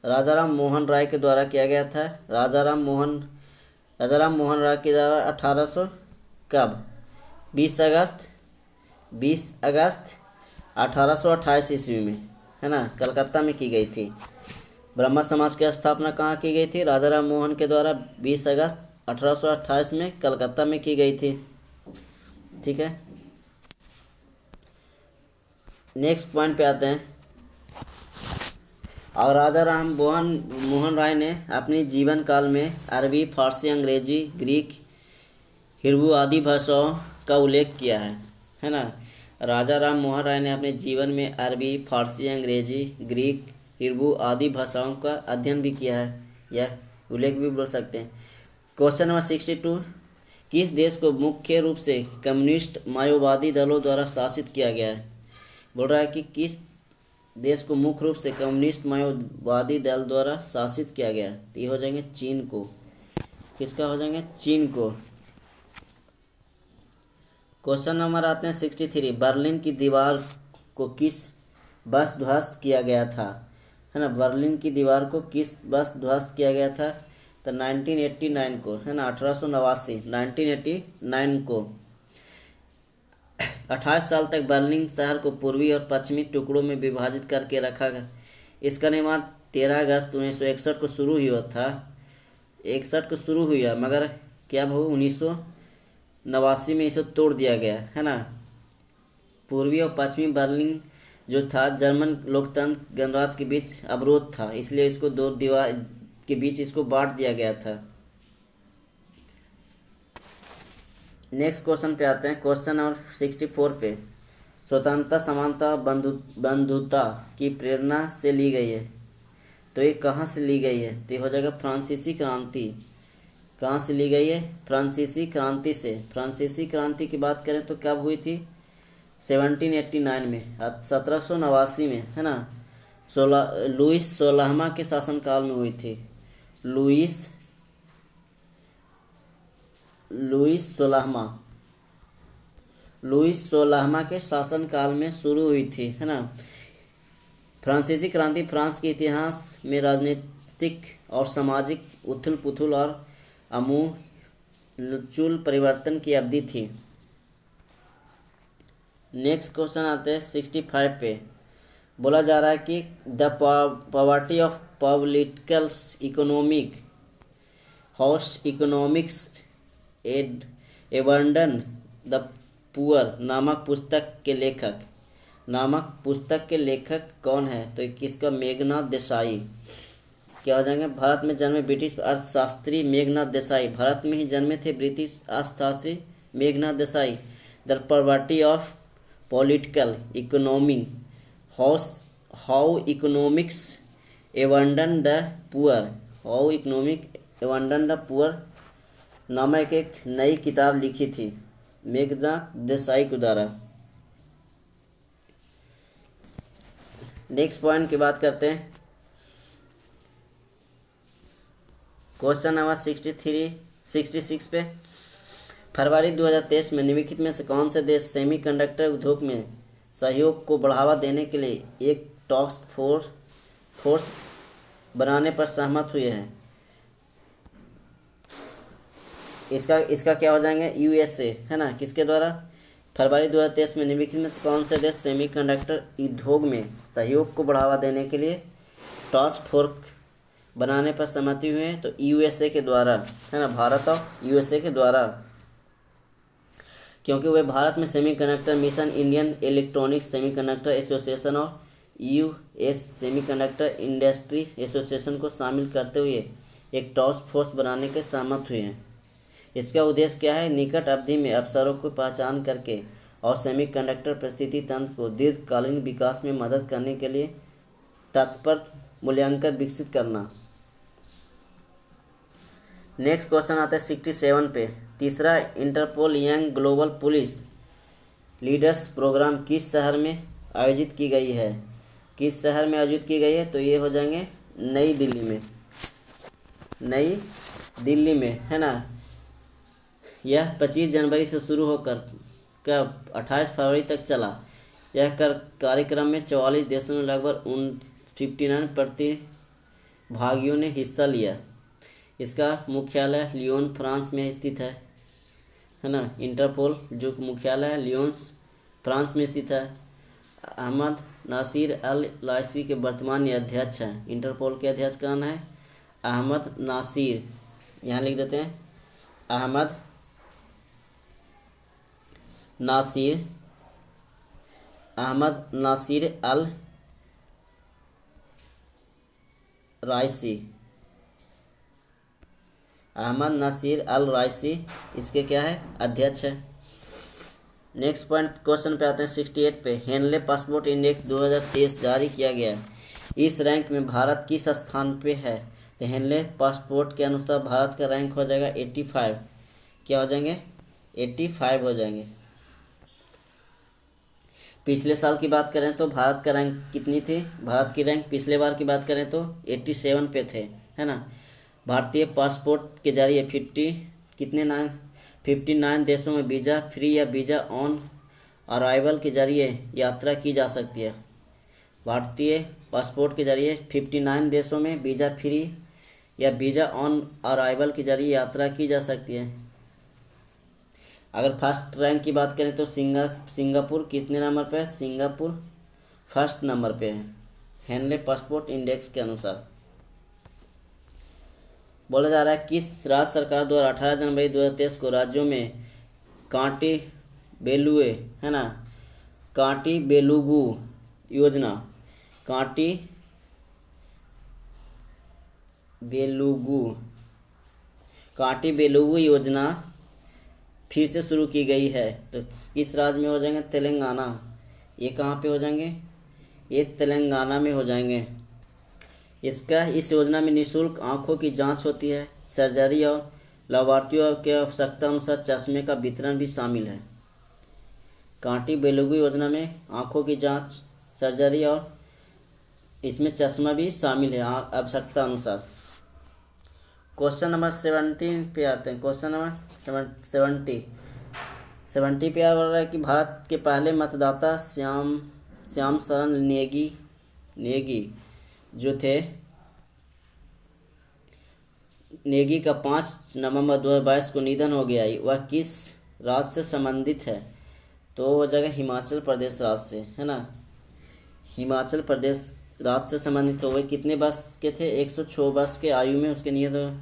S1: राजाराम मोहन राय के द्वारा किया गया था। राजाराम मोहन राय के द्वारा 1800 कब, 20 अगस्त 1828 ईस्वी में, है ना, कलकत्ता में की गई थी। ब्राह्मण समाज की स्थापना कहाँ की गई थी? राजाराम मोहन के द्वारा 20 अगस्त 1828 में कलकत्ता में की गई थी, ठीक है। नेक्स्ट पॉइंट पे आते हैं। और राजाराम मोहन राय ने अपने जीवन काल में अरबी, फारसी, अंग्रेजी, ग्रीक, हिब्रू आदि भाषाओं का उल्लेख किया है ना। राजाराम मोहन राय ने अपने जीवन में अरबी, फारसी, अंग्रेजी, ग्रीक, हिब्रू आदि भाषाओं का अध्ययन भी किया है, या उल्लेख भी बोल सकते हैं। Question number 62। किस देश को मुख्य रूप से कम्युनिस्ट माओवादी दलों द्वारा शासित किया गया है? बोल रहा है कि किस देश को मुख्य रूप से कम्युनिस्ट माओवादी दल द्वारा शासित किया गया है? तो ये हो जाएंगे चीन को। किसका हो जाएंगे? चीन को। क्वेश्चन नंबर आते हैं 63। बर्लिन की दीवार को किस वर्ष ध्वस्त किया गया था? है ना, बर्लिन की दीवार को किस वर्ष ध्वस्त किया गया था? तो 1989 को, है ना, 1889, 1989 को। 28 साल तक बर्लिन शहर को पूर्वी और पश्चिमी टुकड़ों में विभाजित करके रखा गया। इसका निर्माण 13 अगस्त 1961 को शुरू हुआ था। 61 को शुरू हुआ, मगर क्या भाव 1989 में इसे तोड़ दिया गया, है ना। पूर्वी और पश्चिमी बर्लिन जो था जर्मन लोकतंत्र गणराज्य के बीच अवरोध था, इसलिए इसको दो दीवार के बीच इसको बांट दिया गया था। नेक्स्ट क्वेश्चन पे आते हैं। क्वेश्चन नंबर 64 पे स्वतंत्रता, समानता, बंधुता की प्रेरणा से ली गई है। तो ये कहाँ से ली गई है? तो ये हो जाएगा फ्रांसीसी क्रांति। कहाँ से ली गई है? फ्रांसीसी क्रांति से। फ्रांसीसी क्रांति की बात करें तो कब हुई थी? 1789 में, 1789 में, है ना। लुईस 16वां के शासनकाल में हुई थी। लुईस 16वां के शासनकाल में शुरू हुई थी, है ना। फ्रांसीसी क्रांति फ्रांस के इतिहास में राजनीतिक और सामाजिक उथल पुथल और आमूल परिवर्तन की अवधि थी। नेक्स्ट क्वेश्चन आते हैं 65 पे। बोला जा रहा है कि the poverty of political economic house economics abandon the poor नामक पुस्तक के लेखक कौन है? तो किसका? मेघनाथ देसाई। क्या हो जाएंगे? भारत में जन्मे ब्रिटिश अर्थशास्त्री मेघनाथ देसाई। भारत में ही जन्मे थे ब्रिटिश अर्थशास्त्री Meghnath Desai. The property of political economy, how economics abandon the poor नामक एक नई किताब लिखी थी मेघनाथ देसाई के द्वारा। नेक्स्ट पॉइंट की बात करते हैं। क्वेश्चन नंबर 66 पे, फरवरी 2023 में निम्नलिखित में से कौन से देश सेमीकंडक्टर उद्योग में सहयोग को बढ़ावा देने के लिए एक टास्क फोर्स बनाने पर सहमत हुए हैं? इसका क्या हो जाएंगे? यूएसए, है ना। किसके द्वारा? फरवरी 2023 में निम्नलिखित में से कौन से देश सेमीकंडक्टर उद्योग में सहयोग को बढ़ावा देने के लिए टास्क फोर्स बनाने पर सहमति हुए हैं? तो यूएसए के द्वारा, है ना। भारत और यूएसए के द्वारा, क्योंकि वे भारत में semiconductor mission, Indian electronics semiconductor association और यूएस सेमीकंडक्टर इंडस्ट्री एसोसिएशन को शामिल करते हुए एक टास्क फोर्स बनाने के सहमत हुए हैं। इसका उद्देश्य क्या है? निकट अवधि में अवसरों को पहचान करके और सेमीकंडक्टर परिस्थिति तंत्र को दीर्घकालीन विकास में मदद करने के लिए तत्पर मूल्यांकन विकसित करना। नेक्स्ट क्वेश्चन आता है 67 पे। तीसरा, Interpol young global police leaders programme किस शहर में आयोजित की गई है? किस शहर में आयोजित की गई है? तो ये हो जाएंगे नई दिल्ली में, है ना। यह 25 जनवरी से शुरू होकर 28 फरवरी तक चला। यह कार्यक्रम में 44 देशों में लगभग 59 प्रतिभागियों ने हिस्सा लिया। इसका मुख्यालय लियोन फ्रांस में स्थित है ना। इंटरपोल जो मुख्यालय है लियोन्स फ्रांस में स्थित है। अहमद नासिर अल लाइसी के वर्तमान अध्यक्ष हैं। इंटरपोल के अध्यक्ष कौन है? अहमद नासिर, यहाँ लिख देते हैं अहमद नासिर अल राइसी। अहमद नासिर अल राइसी इसके क्या है? अध्यक्ष है। नेक्स्ट पॉइंट क्वेश्चन पे आते हैं 68 पे। हेनले पासपोर्ट इंडेक्स 2023 जारी किया गया। इस रैंक में भारत किस स्थान पे है? तो हेनले पासपोर्ट के अनुसार भारत का रैंक हो जाएगा 85। क्या हो जाएंगे? 85 हो जाएंगे। पिछले साल की बात करें तो भारत का रैंक कितनी थी? भारत की रैंक पिछले बार की बात करें तो 87 पे थे, है ना। भारतीय पासपोर्ट के जरिए 59 देशों में वीज़ा फ्री या वीज़ा ऑन अराइवल के जरिए यात्रा की जा सकती है। भारतीय पासपोर्ट के जरिए 59 देशों में वीज़ा फ्री या वीज़ा ऑन अराइवल के जरिए यात्रा की जा सकती है। अगर फर्स्ट रैंक की बात करें तो सिंगापुर कितने नंबर पे है? सिंगापुर फर्स्ट नंबर पे है हेनले पासपोर्ट इंडेक्स के अनुसार। बोला जा रहा है किस राज्य सरकार द्वारा 18 जनवरी 2023 को राज्यों में कांटी बेलुए, है ना, कांटी बेलुगु योजना फिर से शुरू की गई है। तो किस राज्य में हो जाएंगे? तेलंगाना। ये कहाँ पे हो जाएंगे? ये तेलंगाना में हो जाएंगे। इस योजना में निःशुल्क आँखों की जांच होती है, सर्जरी और लाभार्थियों के आवश्यकता अनुसार चश्मे का वितरण भी शामिल है। कांटी बेलुगु योजना में आँखों की जांच, सर्जरी और इसमें चश्मा भी शामिल है आवश्यकता अनुसार। क्वेश्चन नंबर 17 पे आते हैं। क्वेश्चन नंबर 70 पे आ रहा है कि भारत के पहले मतदाता श्याम शरण नेगी जो थे, नेगी का 5 नवंबर 2022 को निधन हो गया। वह किस राज्य से संबंधित है? तो हो जाएगा हिमाचल प्रदेश राज्य से, है ना। हिमाचल प्रदेश राज्य से संबंधित हो। वे कितने वर्ष के थे? 106 वर्ष के आयु में उसके निधन।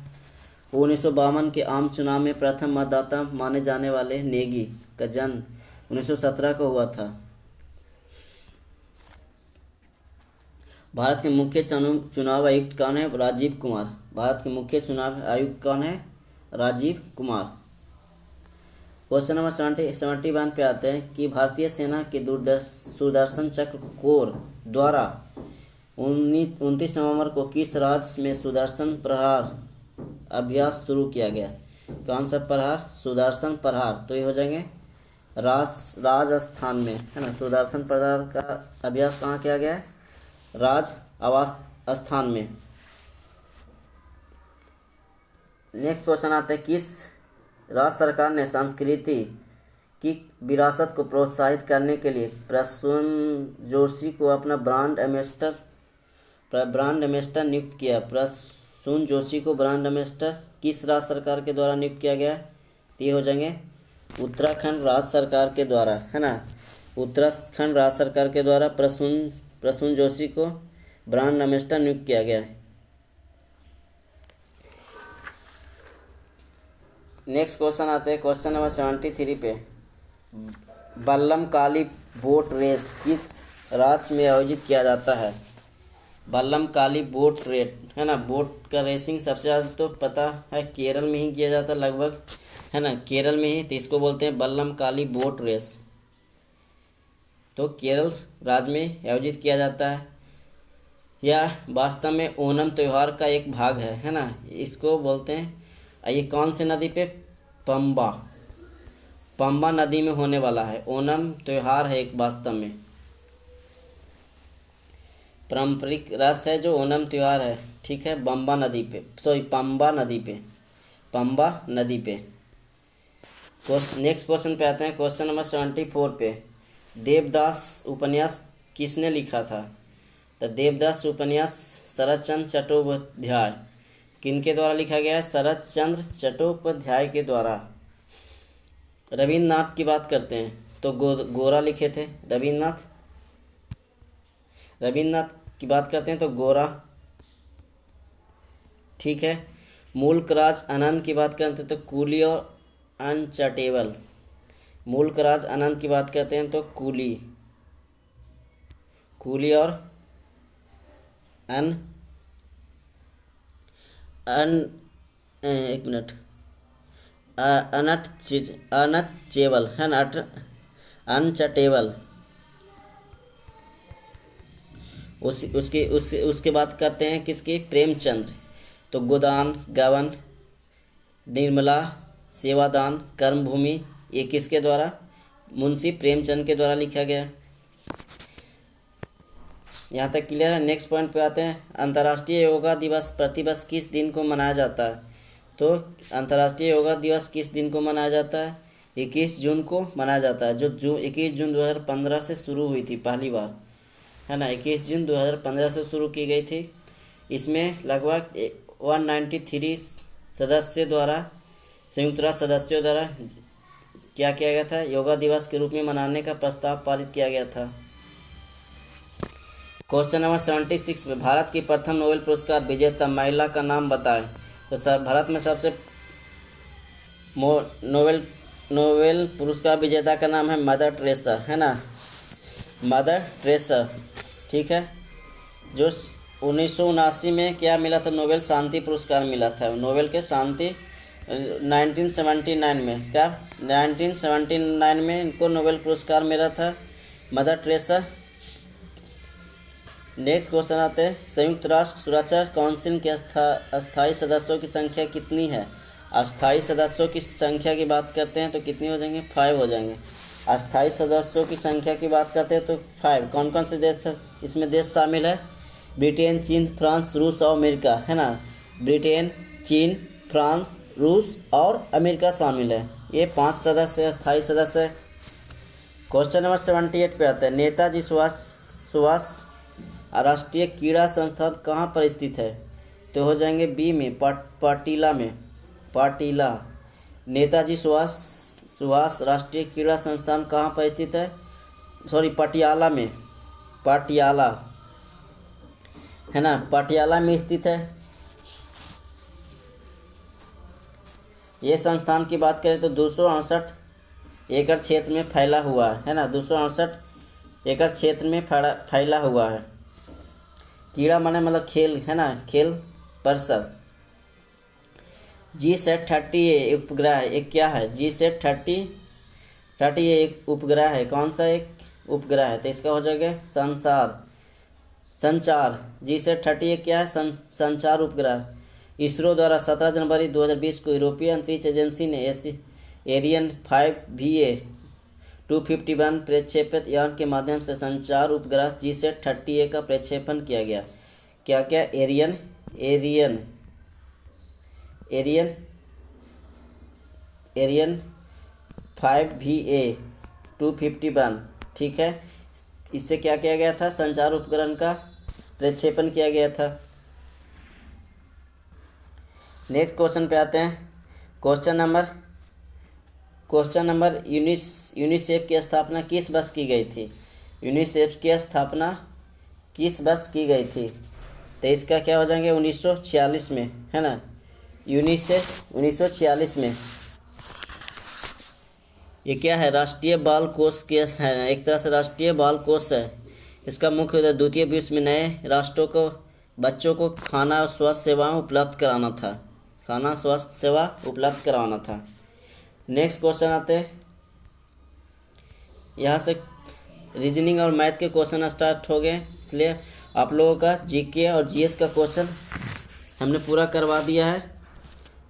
S1: 1952 के आम चुनाव में प्रथम मतदाता माने जाने वाले नेगी का जन्म 1917 को हुआ था। भारत के मुख्य चुनाव आयुक्त कौन है? राजीव कुमार। भारत के मुख्य चुनाव आयुक्त कौन है? राजीव कुमार। क्वेश्चन नंबर 71 पे आते हैं कि भारतीय सेना के सुदर्शन चक्र कोर द्वारा 29 नवंबर को किस राज्य में सुदर्शन प्रहार अभ्यास शुरू किया गया? कौन सा प्रहार? सुदर्शन प्रहार। तो ये हो जाएंगे राजस्थान में, है ना। सुदर्शन प्रहार का अभ्यास कहाँ किया गया है? राजस्थान में। नेक्स्ट क्वेश्चन आता है, किस राज्य सरकार ने संस्कृति की विरासत को प्रोत्साहित करने के लिए प्रसून जोशी को अपना ब्रांड एम्बेसडर नियुक्त किया? प्रसून जोशी को ब्रांड एम्बेसडर किस राज्य सरकार के द्वारा नियुक्त किया गया? ये हो जाएंगे उत्तराखंड राज्य सरकार के द्वारा, है ना। उत्तराखंड राज्य सरकार के द्वारा प्रसून जोशी को ब्रांड एम्बेसडर नियुक्त किया गया है। नेक्स्ट क्वेश्चन आते हैं क्वेश्चन नंबर 73 पे। बल्लम काली बोट रेस किस राज्य में आयोजित किया जाता है? बल्लम काली बोट रेस, है ना। बोट का रेसिंग सबसे ज़्यादा तो पता है केरल में ही किया जाता है लगभग, है ना। केरल में ही, तो इसको बोलते हैं बल्लम काली बोट रेस। तो केरल राज्य में आयोजित किया जाता है। यह वास्तव में ओणम त्यौहार का एक भाग है ना। इसको बोलते हैं, ये कौन से नदी पे? पंबा नदी में होने वाला है। ओणम त्यौहार है एक वास्तव में पारंपरिक रस है जो ओणम त्यौहार है, ठीक है। पंबा नदी पे। नेक्स्ट क्वेश्चन पे आते हैं क्वेश्चन नंबर 74 पे। देवदास उपन्यास किसने लिखा था? तो देवदास उपन्यास शरत चंद्र चट्टोपाध्याय। किनके द्वारा लिखा गया है? शरत चंद्र चट्टोपाध्याय के द्वारा। रविन्द्रनाथ की बात करते हैं तो गोरा लिखे थे रविन्द्रनाथ की बात करते हैं तो गोरा, ठीक है। मुल्कराज आनंद की बात करते हैं तो कूली और अनचटेबल। मुल्कराज आनंद की बात करते हैं तो कूली और एक मिनट, अनचेबल, है ना। अनचटेबल। उसके बात करते हैं किसकी? प्रेमचंद्र। तो गोदान, गबन, निर्मला, सेवादान, कर्मभूमि, ये किसके द्वारा? मुंशी प्रेमचंद के द्वारा लिखा गया। यहाँ तक क्लियर है। नेक्स्ट पॉइंट पे आते हैं। अंतर्राष्ट्रीय योगा दिवस प्रतिवर्ष किस दिन को मनाया जाता है? तो अंतर्राष्ट्रीय योगा दिवस किस दिन को मनाया जाता है? 21 जून को मनाया जाता है, जो 21 जून 2015 से शुरू हुई थी पहली बार, है ना। 21 जून 2015 से शुरू की गई थी। इसमें लगभग 193 सदस्य द्वारा, संयुक्त राष्ट्र सदस्यों द्वारा क्या किया गया था? योगा दिवस के रूप में मनाने का प्रस्ताव पारित किया गया था। क्वेश्चन नंबर 76 में भारत की प्रथम नोबेल पुरस्कार विजेता महिला का नाम बताएं। तो भारत में सबसे नोबेल पुरस्कार विजेता का नाम है मदर टेरेसा, है ना। मदर टेरेसा, ठीक है। जो 1979 में क्या मिला था? नोबेल शांति पुरस्कार मिला था। नोबेल के शांति 1979 में, क्या 1979 में इनको नोबेल पुरस्कार मिला था, मदर टेरेसा। नेक्स्ट क्वेश्चन आते हैं। संयुक्त राष्ट्र सुरक्षा काउंसिल के अस्थायी सदस्यों की संख्या कितनी है? अस्थायी सदस्यों की संख्या की बात करते हैं तो कितनी हो जाएंगे? 5 हो जाएंगे। अस्थायी सदस्यों की संख्या की बात करते हैं तो 5। कौन कौन से देश इसमें देश शामिल है? ब्रिटेन, चीन, फ्रांस, रूस और अमेरिका, है ना। ब्रिटेन, चीन, फ्रांस, रूस और अमेरिका शामिल है। ये 5 सदस्य अस्थायी सदस्य है। क्वेश्चन नंबर 78 पे आता है। नेताजी सुभाष राष्ट्रीय क्रीड़ा संस्थान कहाँ पर स्थित है? तो हो जाएंगे बी में, पाटीला में। पाटीला। नेताजी सुभाष राष्ट्रीय क्रीड़ा संस्थान कहाँ पर स्थित है? सॉरी, पटियाला में। पाटियाला, है ना, पटियाला में स्थित है। ये संस्थान की बात करें तो 268 एकड़ क्षेत्र में फैला हुआ है ना, 268 एकड़ क्षेत्र में फैला हुआ है। कीड़ा माने मतलब खेल है ना, खेल परिसर। GSAT-30 ये उपग्रह है, एक क्या है, GSAT-30 ये एक उपग्रह है। कौन सा एक उपग्रह है, तो इसका हो जाएगा संचार। GSAT-30 ये क्या है, संचार उपग्रह। इसरो द्वारा 17 जनवरी 2020 को यूरोपीय अंतरिक्ष एजेंसी ने एरियन 5VA 251 प्रक्षेपित यान के माध्यम से संचार उपग्रह GSAT-30A का प्रक्षेपण किया गया। क्या क्या, एरियन 5VA 251, ठीक है। इससे क्या किया गया था, संचार उपकरण का प्रक्षेपण किया गया था। नेक्स्ट क्वेश्चन पे आते हैं। क्वेश्चन नंबर यूनिसेफ की स्थापना किस वर्ष की गई थी। यूनिसेफ की स्थापना किस वर्ष की गई थी, तो इसका क्या हो जाएंगे, 1946 में, है ना। यूनिसेफ 1946 में। ये क्या है, राष्ट्रीय बाल कोष के है, एक तरह से राष्ट्रीय बाल कोष है। इसका मुख्य उद्देश्य द्वितीय विश्व में नए राष्ट्रों को बच्चों को खाना और स्वास्थ्य सेवाएं उपलब्ध कराना था। खाना स्वास्थ्य सेवा उपलब्ध करवाना था। नेक्स्ट क्वेश्चन आते हैं। यहाँ से रीजनिंग और मैथ के क्वेश्चन स्टार्ट हो गए, इसलिए आप लोगों का जीके और जीएस का क्वेश्चन हमने पूरा करवा दिया है।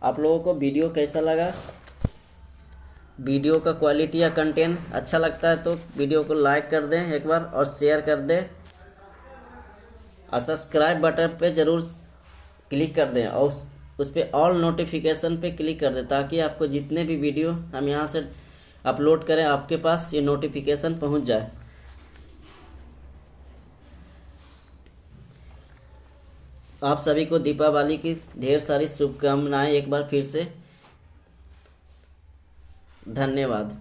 S1: आप लोगों को वीडियो कैसा लगा, वीडियो का क्वालिटी या कंटेंट अच्छा लगता है तो वीडियो को लाइक कर दें एक बार और शेयर कर दें, और सब्सक्राइब बटन पे ज़रूर क्लिक कर दें और उस पर ऑल नोटिफिकेशन पे क्लिक कर दें, ताकि आपको जितने भी वीडियो हम यहाँ से अपलोड करें आपके पास ये नोटिफिकेशन पहुँच जाए। आप सभी को दीपावली की ढेर सारी शुभकामनाएं एक बार फिर से। धन्यवाद।